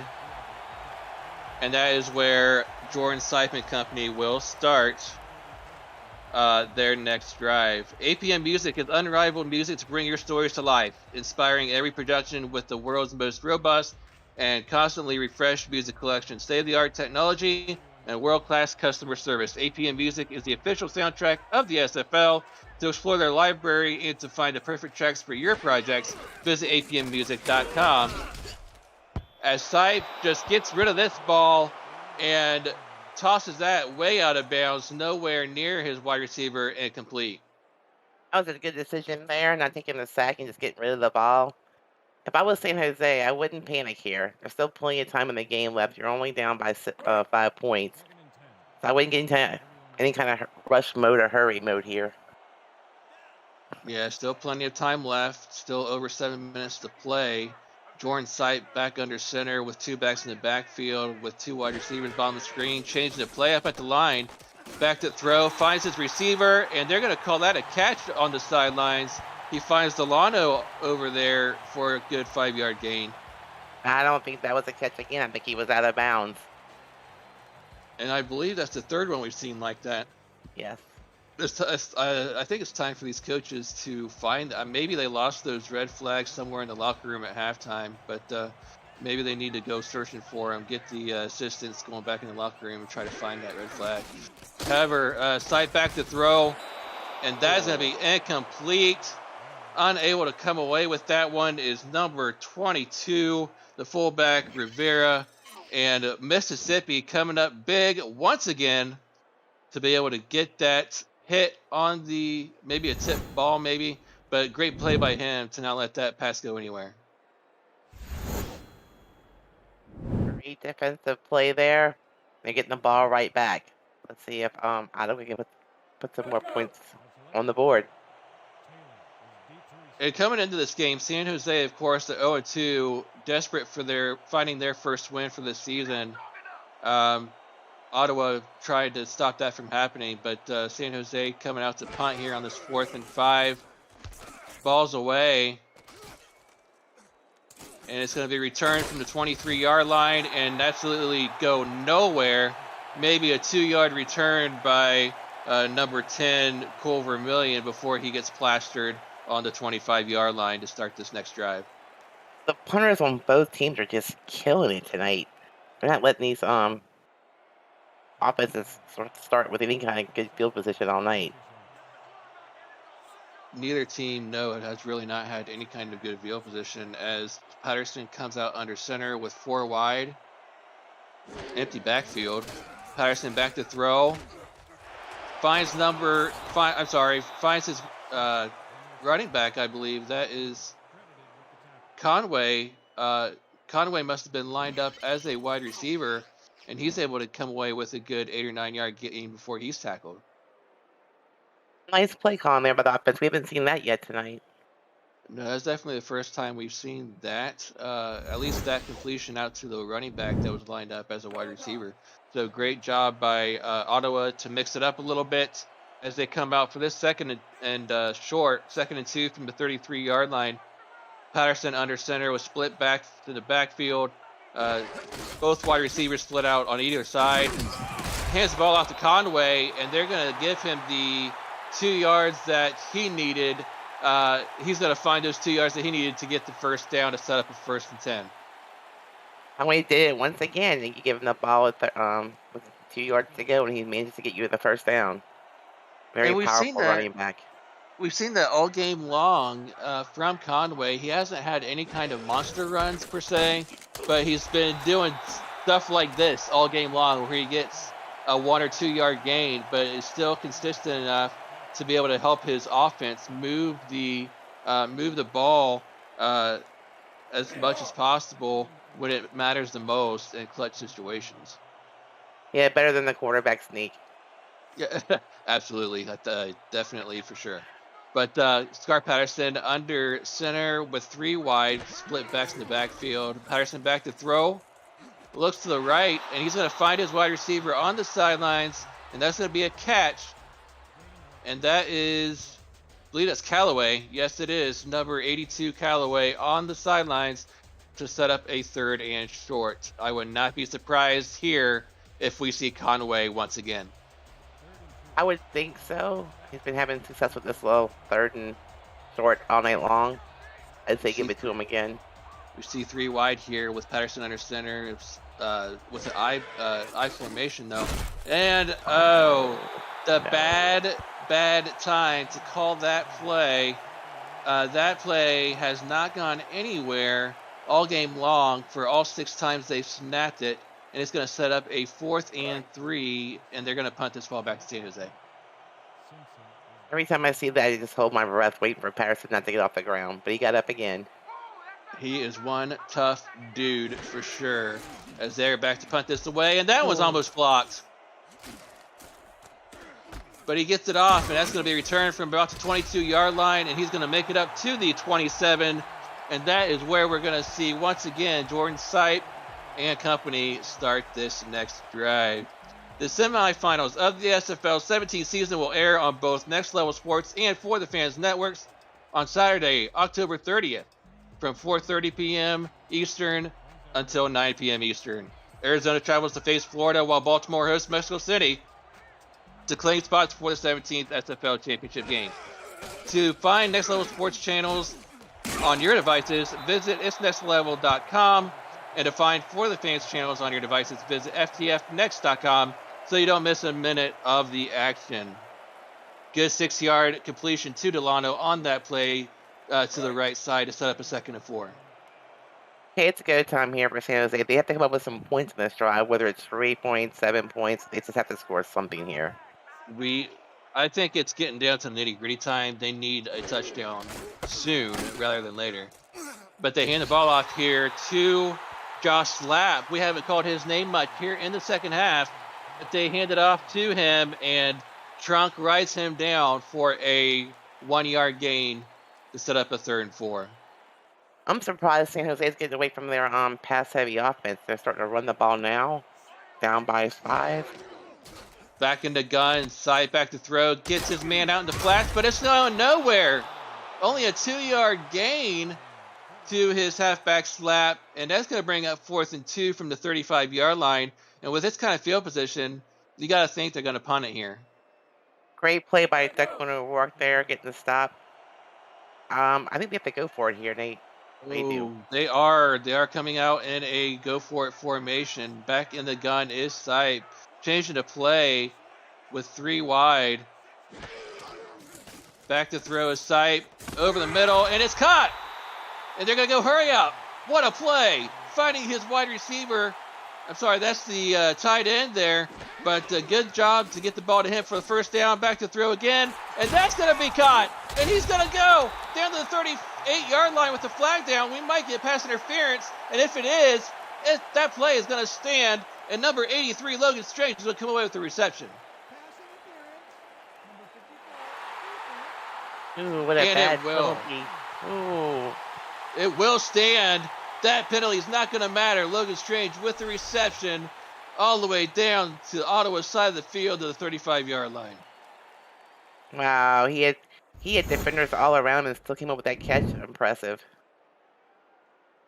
And that is where Jordan Seifman Company will start their next drive. APM Music is unrivaled music to bring your stories to life, inspiring every production with the world's most robust and constantly refreshed music collection, state-of-the-art technology, and world-class customer service. APM Music is the official soundtrack of the SFL. To explore their library and to find the perfect tracks for your projects, visit apmmusic.com. As Sipe just gets rid of this ball and tosses that way out of bounds, nowhere near his wide receiver, and complete. That was a good decision there, not taking the sack and just getting rid of the ball. If I was San Jose, I wouldn't panic here. There's still plenty of time in the game left. You're only down by 5 points. So I wouldn't get into any kind of rush mode or hurry mode here. Yeah, still plenty of time left. Still over 7 minutes to play. Jordan Sipe back under center with 2 backs in the backfield with 2 wide receivers bottom of the screen. Changing the play up at the line. Back to throw. Finds his receiver, and they're going to call that a catch on the sidelines. He finds Delano over there for a good 5-yard gain. I don't think that was a catch again. I think he was out of bounds. And I believe that's the 3rd one we've seen like that. Yes. I think it's time for these coaches to find. Maybe they lost those red flags somewhere in the locker room at halftime, but maybe they need to go searching for them. Get the assistants going back in the locker room and try to find that red flag. However, Sipe back to throw, and that's going to be incomplete. Unable to come away with that one is number 22, the fullback Rivera, and Mississippi coming up big once again to be able to get that hit on the, maybe a tip ball maybe, but great play by him to not let that pass go anywhere. Great defensive play there. They're getting the ball right back. Let's see if Ottawa can put some more points on the board. And coming into this game, San Jose, of course, the 0-2, desperate for finding their first win for the season. Ottawa tried to stop that from happening, but San Jose coming out to punt here on this 4th and 5. Ball's away. And it's going to be returned from the 23-yard line and absolutely go nowhere. Maybe a 2-yard return by number 10, Cole Vermillion, before he gets plastered on the 25-yard line to start this next drive. The punters on both teams are just killing it tonight. They're not letting these offenses sort of start with any kind of good field position all night. Neither team, no, it has really not had any kind of good field position as Patterson comes out under center with 4 wide. Empty backfield. Patterson back to throw. Finds his running back, I believe. That is Conway. Conway must have been lined up as a wide receiver, and he's able to come away with a good 8 or 9 yard gain before he's tackled. Nice play calling there by the offense. We haven't seen that yet tonight. No, that's definitely the first time we've seen that. At least that completion out to the running back that was lined up as a wide receiver. So great job by Ottawa to mix it up a little bit as they come out for this second and 2 from the 33-yard line. Patterson under center was split back to the backfield. Both wide receivers split out on either side. Hands the ball off to Conway, and they're going to give him the 2 yards that he needed. He's going to find those 2 yards that he needed to get the first down to set up a 1st and 10. Conway did it once again. You give him the ball with 2 yards to go, and he managed to get you the first down. Very powerful running back. We've seen that all game long from Conway. He hasn't had any kind of monster runs per se, but he's been doing stuff like this all game long where he gets a 1 or 2 yard gain, but is still consistent enough to be able to help his offense move the ball as much as possible when it matters the most in clutch situations. Yeah, better than the quarterback sneak. Yeah, absolutely. Definitely for sure. But Scar Patterson under center with 3 wide, split backs in the backfield. Patterson back to throw. Looks to the right, and he's going to find his wide receiver on the sidelines, and that's going to be a catch. And that is, I believe that's Callaway. Yes, it is. Number 82, Callaway, on the sidelines to set up a 3rd and short. I would not be surprised here if we see Conway once again. I would think so. He's been having success with this little 3rd and short all night long. I'd say give it to him again. We see 3 wide here with Patterson under center. It's with an I formation though, and bad time to call that play. That play has not gone anywhere all game long for all 6 times they've snapped it, and it's going to set up a 4th and 3, and they're going to punt this ball back to San Jose. Every time I see that, I just hold my breath waiting for Patterson not to get off the ground, but he got up again. He is one tough dude for sure. As they're back to punt this away, and that was almost blocked. But he gets it off, and that's going to be returned from about the 22-yard line, and he's going to make it up to the 27. And that is where we're going to see, once again, Jordan Sipe and company start this next drive. The semifinals of the SFL 17 season will air on both Next Level Sports and For the Fans networks on Saturday, October 30th, from 4:30 p.m. Eastern until 9 p.m. Eastern. Arizona travels to face Florida while Baltimore hosts Mexico City to claim spots for the 17th SFL Championship game. To find Next Level Sports channels on your devices, visit itsnextlevel.com, and to find For the Fans channels on your devices, visit ftfnext.com so you don't miss a minute of the action. Good 6-yard completion to Delano on that play to the right side to set up a 2nd and 4. Hey, it's a good time here for San Jose. They have to come up with some points in this drive, whether it's 3 points, 7 points. They just have to score something here. I think it's getting down to nitty-gritty time. They need a touchdown soon rather than later. But they hand the ball off here to Josh Slapp. We haven't called his name much here in the second half, but they hand it off to him, and Trunk rides him down for a 1-yard gain to set up a 3rd and 4. I'm surprised San Jose is getting away from their pass-heavy offense. They're starting to run the ball now, down by 5. Back into gun, side back to throw, gets his man out in the flats, but it's going nowhere. Only a 2-yard gain to his halfback Slapp, and that's going to bring up 4th and 2 from the 35-yard line. And with this kind of field position, you got to think they're going to punt it here. Great play by Declan O'Rourke there, getting the stop. I think we have to go for it here, Nate. They do. They are coming out in a go for it formation. Back in the gun is Sipe. Changing to play with 3 wide. Back to throw is Sipe. Over the middle, and it's caught! And they're going to go hurry up. What a play! Finding his wide receiver. I'm sorry, that's the tight end there. But good job to get the ball to him for the first down. Back to throw again. And that's going to be caught. And he's going to go down to the 38-yard line with the flag down. We might get pass interference. And if it is, that play is going to stand. And number 83, Logan Strange, is going to come away with the reception. Ooh, what a bad penalty. Ooh. It will stand. That penalty is not going to matter. Logan Strange with the reception all the way down to Ottawa's side of the field to the 35-yard line. Wow, he had defenders all around him and still came up with that catch. Impressive.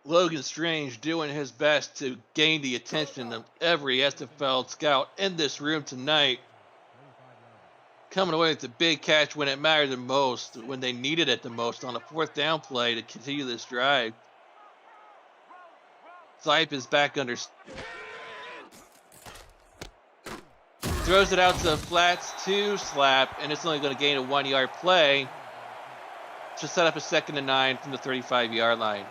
Logan Strange doing his best to gain the attention of every SFL scout in this room tonight. Coming away with the big catch when it mattered the most, when they needed it the most on a 4th down play to continue this drive. Sipe is back under. Throws it out to the flats to Slap, and it's only going to gain a 1-yard play to set up a 2nd and 9 from the 35-yard line.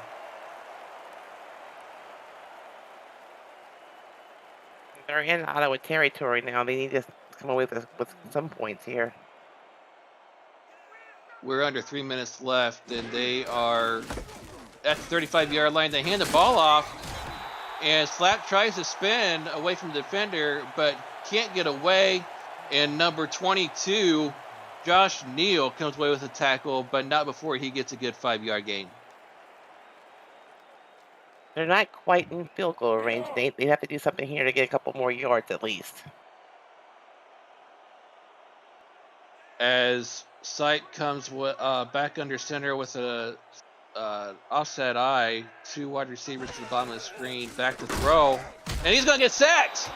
They're in Ottawa territory now. They need to come away with some points here. We're under 3 minutes left, and they are at the 35-yard line. They hand the ball off, and Slap tries to spin away from the defender, but can't get away. And number 22, Josh Neal, comes away with a tackle, but not before he gets a good 5-yard gain. They're not quite in field goal range. They have to do something here to get a couple more yards at least. As Sipe comes back under center with a offset eye, 2 wide receivers to the bottom of the screen, back to throw, and he's going to get sacked.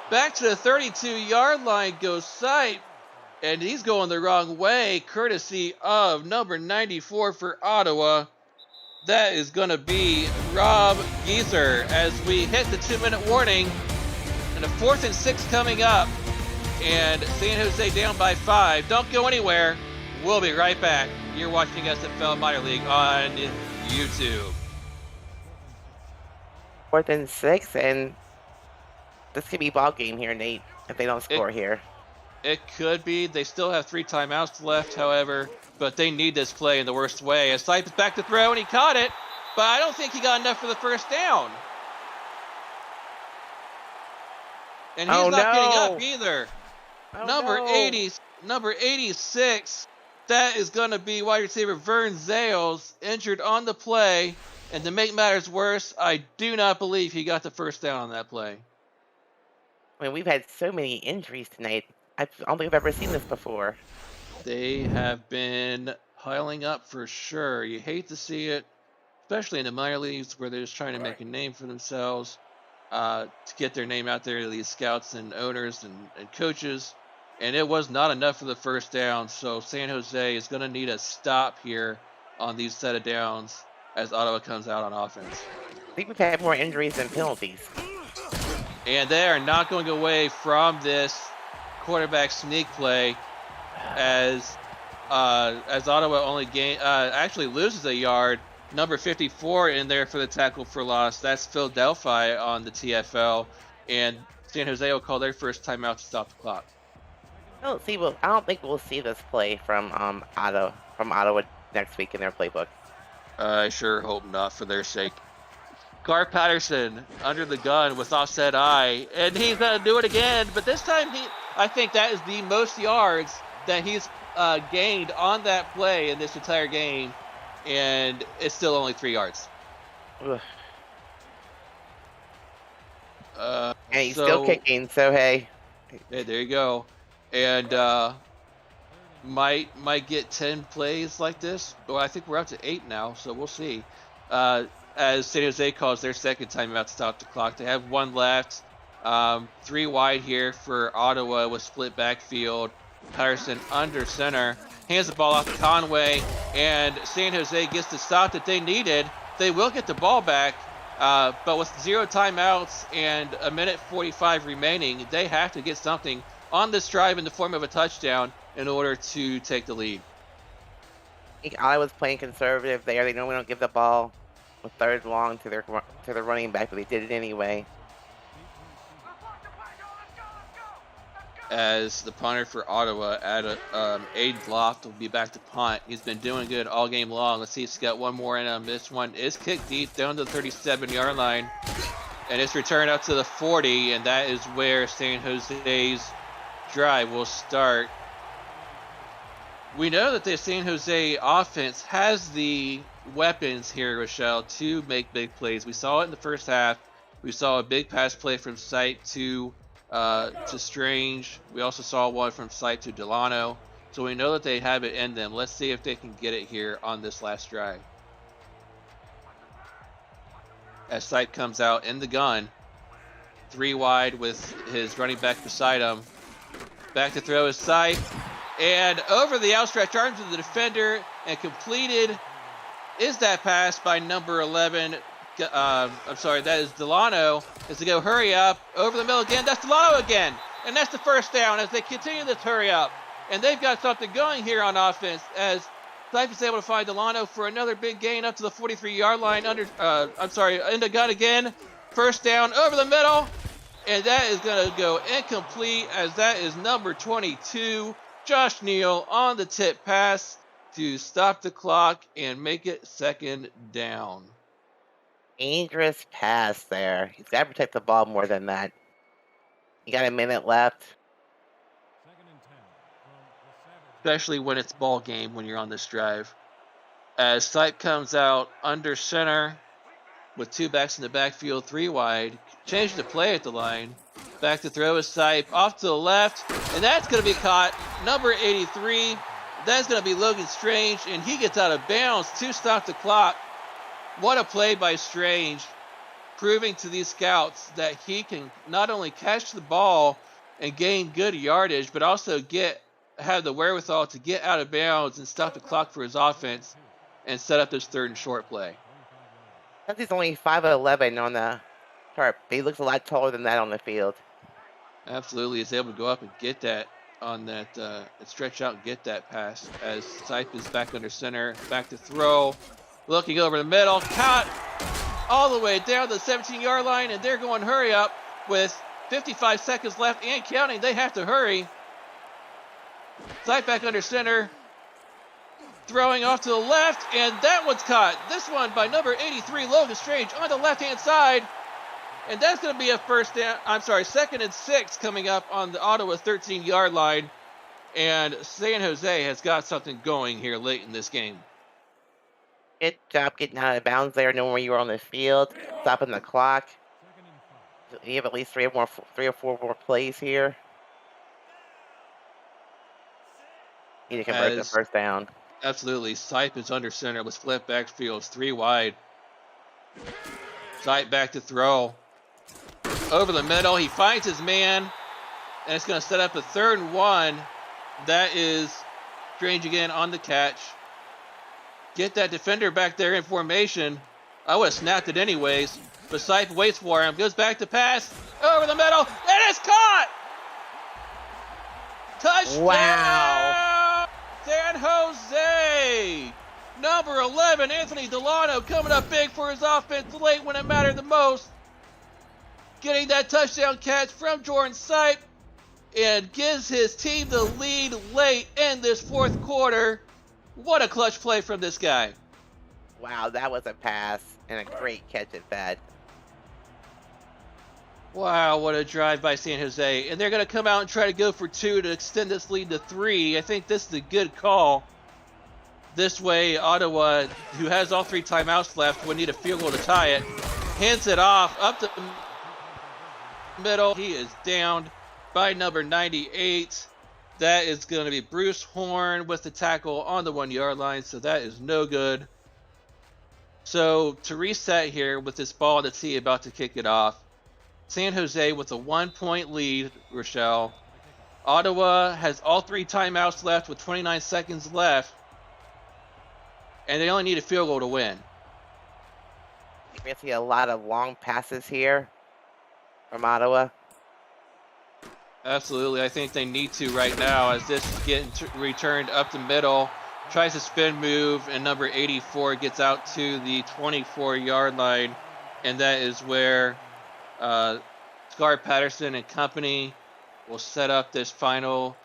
Back to the 32-yard line goes Sipe, and he's going the wrong way, courtesy of number 94 for Ottawa. That is going to be Rob Geezer as we hit the 2-minute warning, and a 4th and 6 coming up. And San Jose down by 5. Don't go anywhere. We'll be right back. You're watching SFL Minor League on YouTube. 4th and 6, and this could be ball game here, Nate, if they don't score here. It could be. They still have 3 timeouts left, however, but they need this play in the worst way. As Sipe is back to throw, and he caught it, but I don't think he got enough for the first down. And he's not getting up either. Number 86, that is going to be wide receiver Vern Zales, injured on the play. And to make matters worse, I do not believe he got the first down on that play. I mean, we've had so many injuries tonight. I don't think I've ever seen this before. They have been piling up for sure. You hate to see it, especially in the minor leagues where they're just trying to make a name for themselves, to get their name out there to these scouts and owners and coaches. And it was not enough for the first down, so San Jose is going to need a stop here on these set of downs as Ottawa comes out on offense. I think we've had more injuries than penalties. And they are not going away from this quarterback sneak play as Ottawa only actually loses a yard. Number 54 in there for the tackle for loss. That's Philadelphia on the TFL, and San Jose will call their first timeout to stop the clock. I don't think we'll see this play from Ottawa next week in their playbook. I sure hope not, for their sake. Gar Patterson under the gun with offset eye, and he's going to do it again, but this time I think that is the most yards that he's gained on that play in this entire game, and it's still only 3 yards. And he's still kicking, so hey. Hey, there you go. And might get 10 plays like this. Well, I think we're up to 8 now, so we'll see. As San Jose calls their second timeout to stop the clock. They have 1 left. 3 wide here for Ottawa with split backfield. Patterson under center. Hands the ball off to Conway. And San Jose gets the stop that they needed. they will get the ball back, but with 0 timeouts and 1:45 remaining, they have to get something on this drive in the form of a touchdown in order to take the lead. I think Iowa's playing conservative there. They normally don't give the ball with 3rd long to their running back, but they did it anyway. As the punter for Ottawa, Aiden Loft, will be back to punt. He's been doing good all game long. Let's see if he's got one more in him. This one is kicked deep down to the 37-yard line. And it's returned out to the 40, and that is where San Jose's drive will start. We know that the San Jose offense has the weapons here, Rochelle, to make big plays. We saw it in the first half. We saw a big pass play from Sight to Strange. We also saw one from Sight to Delano. So we know that they have it in them. Let's see if they can get it here on this last drive. As Sight comes out in the gun, 3 wide with his running back beside him. Back to throw his Sight. And over the outstretched arms of the defender and completed is that pass by number 11. I'm sorry, that is Delano. As they go hurry up over the middle again. That's Delano again. And that's the first down as they continue this hurry up. And they've got something going here on offense as Sipe is able to find Delano for another big gain up to the 43-yard line in the gun again. First down over the middle. And that is going to go incomplete as that is number 22. Josh Neal on the tip pass to stop the clock and make it 2nd down. Dangerous pass there. He's got to protect the ball more than that. You got a minute left. Especially when it's ball game when you're on this drive. As Sipe comes out under center with 2 backs in the backfield, 3 wide. Change the play at the line. Back to throw is Sipe off to the left. And that's going to be caught. Number 83. That's going to be Logan Strange. And he gets out of bounds to stop the clock. What a play by Strange. Proving to these scouts that he can not only catch the ball and gain good yardage, but also have the wherewithal to get out of bounds and stop the clock for his offense and set up this 3rd and short play. Since he's only 5'11" on the chart, he looks a lot taller than that on the field. Absolutely, he's able to go up and get that on that, stretch out and get that pass as Sipe is back under center, back to throw, looking over the middle, caught all the way down to the 17-yard line, and they're going hurry up with 55 seconds left and counting. They have to hurry. Sipe back under center, throwing off to the left, and that one's caught. This one by number 83, Logan Strange, on the left-hand side. And that's going to be a 2nd and 6 coming up on the Ottawa 13-yard line. And San Jose has got something going here late in this game. Good job getting out of bounds there, knowing where you were on the field, stopping the clock. You have at least 3 or 4 more plays here. Need to convert the 1st down. Absolutely. Sipe is under center with split backfields, 3 wide. Sipe back to throw. Over the middle, he finds his man, and it's going to set up a 3rd and 1. That is Strange again on the catch. Get that defender back there in formation. I would have snapped it anyways, but Sipe waits for him, goes back to pass, over the middle, and it's caught! Touchdown! Wow! San Jose! Number 11, Anthony Delano, coming up big for his offense late when it mattered the most. Getting that touchdown catch from Jordan Sipe and gives his team the lead late in this 4th quarter. What a clutch play from this guy. Wow, that was a pass and a great catch at that. Wow, what a drive by San Jose. And they're going to come out and try to go for 2 to extend this lead to 3. I think this is a good call. This way, Ottawa, who has all 3 timeouts left, would need a field goal to tie it. Hands it off up the middle. He is downed by number 98. That is going to be Bruce Horn with the tackle on the 1-yard line, so that is no good. So to reset here with this ball on the tee about to kick it off, San Jose with a 1-point lead, Rochelle. Ottawa has all 3 timeouts left with 29 seconds left, and they only need a field goal to win. You're going to see a lot of long passes here from Ottawa. Absolutely. I think they need to right now as this is getting returned up the middle. Tries to spin move, and number 84 gets out to the 24-yard line. And that is where Scar Patterson and company will set up this final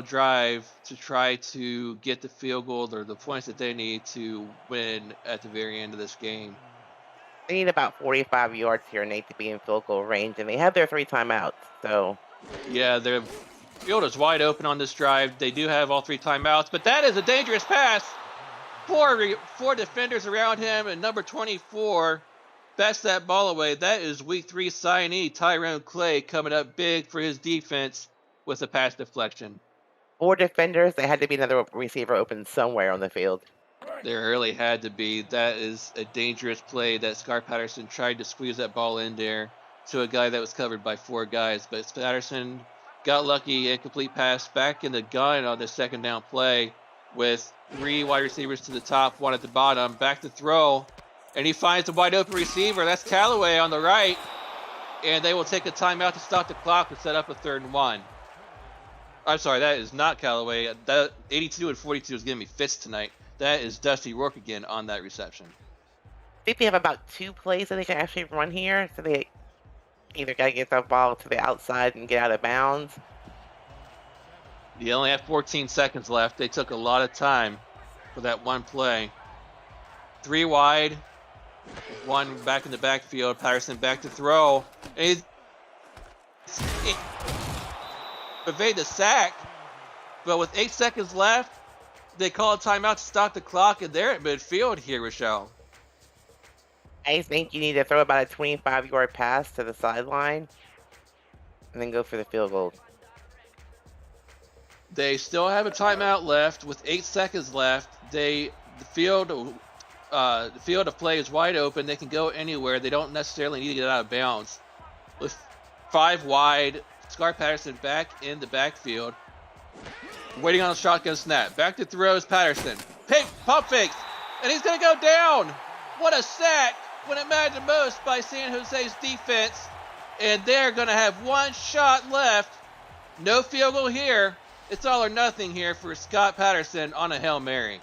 drive to try to get the field goal or the points that they need to win at the very end of this game. They need about 45 yards here, Nate, to be in field goal range, and they have their 3 timeouts, so... Yeah, their field is wide open on this drive. They do have all 3 timeouts, but that is a dangerous pass. Four defenders around him, and number 24 bats that ball away. That is week 3 signee Tyrone Clay coming up big for his defense with a pass deflection. 4 defenders. There had to be another receiver open somewhere on the field. There really had to be. That is a dangerous play that Scar Patterson tried to squeeze that ball in there to a guy that was covered by 4 guys. But Patterson got lucky, incomplete pass back in the gun on the second down play with 3 wide receivers to the top, 1 at the bottom. Back to throw, and he finds the wide open receiver. That's Callaway on the right, and they will take a timeout to stop the clock to set up a 3rd and 1. I'm sorry, that is not Callaway. That 82 and 42 is giving me fits tonight. That is Dusty Rourke again on that reception. I think they have about 2 plays that they can actually run here, so they either got to get the ball to the outside and get out of bounds. You only have 14 seconds left. They took a lot of time for that one play. 3 wide, 1 back in the backfield. Patterson back to throw. And he evade the sack, but with 8 seconds left, they call a timeout to stop the clock, and they're at midfield here, Rochelle. I think you need to throw about a 25-yard pass to the sideline and then go for the field goal. They still have a timeout left with 8 seconds left. The field of play is wide open. They can go anywhere. They don't necessarily need to get out of bounds. With 5 wide, Scar Patterson back in the backfield, waiting on a shotgun snap. Back to throws Patterson. Pump fakes, and he's going to go down. What a sack when it mattered the most by San Jose's defense. And they're going to have 1 shot left. No field goal here. It's all or nothing here for Scott Patterson on a Hail Mary.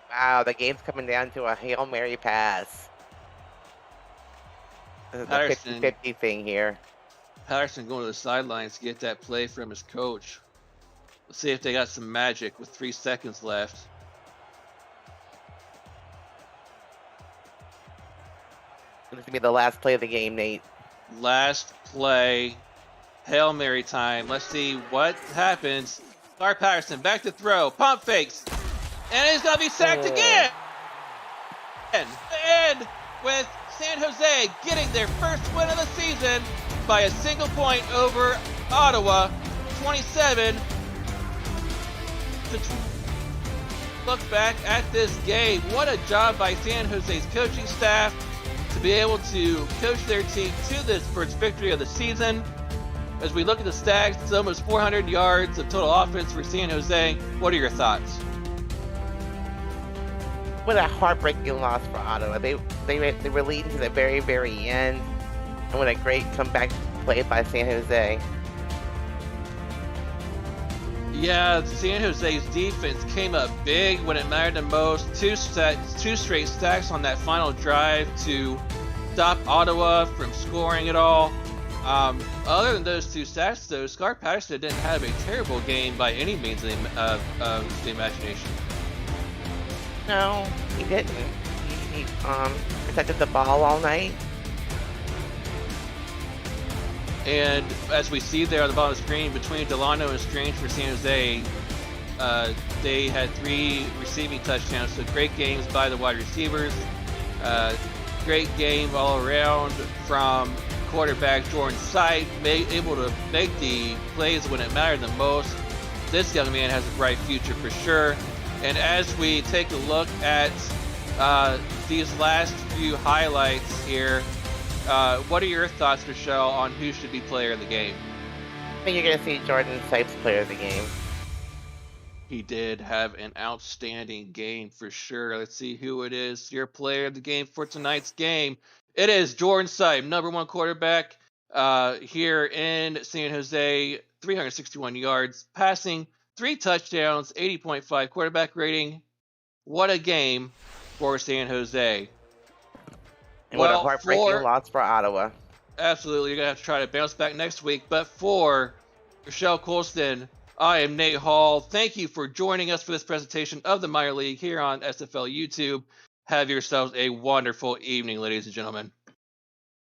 Wow, the game's coming down to a Hail Mary pass. This is a 50-50 thing here. Patterson going to the sidelines to get that play from his coach. Let's see if they got some magic with 3 seconds left. This is going to be the last play of the game, Nate. Last play. Hail Mary time. Let's see what happens. Scar Patterson back to throw. Pump fakes. And he's going to be sacked again. And with San Jose getting their first win of the season by a single point over Ottawa, 27. Look back at this game. What a job by San Jose's coaching staff to be able to coach their team to this first victory of the season. As we look at the stats, it's almost 400 yards of total offense for San Jose. What are your thoughts? What a heartbreaking loss for Ottawa. They were leading to the very, very end. And what a great comeback play by San Jose. Yeah, San Jose's defense came up big when it mattered the most. 2 straight stacks on that final drive to stop Ottawa from scoring at all. Other than those 2 stats, though, Scar Patterson didn't have a terrible game by any means of the imagination. No, he didn't. He protected the ball all night. And as we see there on the bottom of the screen, between Delano and Strange for San Jose, they had 3 receiving touchdowns. So great games by the wide receivers. Great game all around from quarterback Jordan Sight, able to make the plays when it mattered the most. This young man has a bright future for sure. And as we take a look at these last few highlights here, what are your thoughts, Rochelle, on who should be player of the game? I think you're going to see Jordan Sipes player of the game. He did have an outstanding game for sure. Let's see who it is. Your player of the game for tonight's game. It is Jordan Sype, #1 quarterback here in San Jose. 361 yards, passing, 3 touchdowns, 80.5 quarterback rating. What a game for San Jose. And what a Well, heartbreaking loss for Ottawa. absolutely, you're going to have to try to bounce back next week. But for Rochelle Colston, I am Nate Hall. Thank you for joining us for this presentation of the minor league here on SFL YouTube. Have yourselves a wonderful evening, ladies and gentlemen.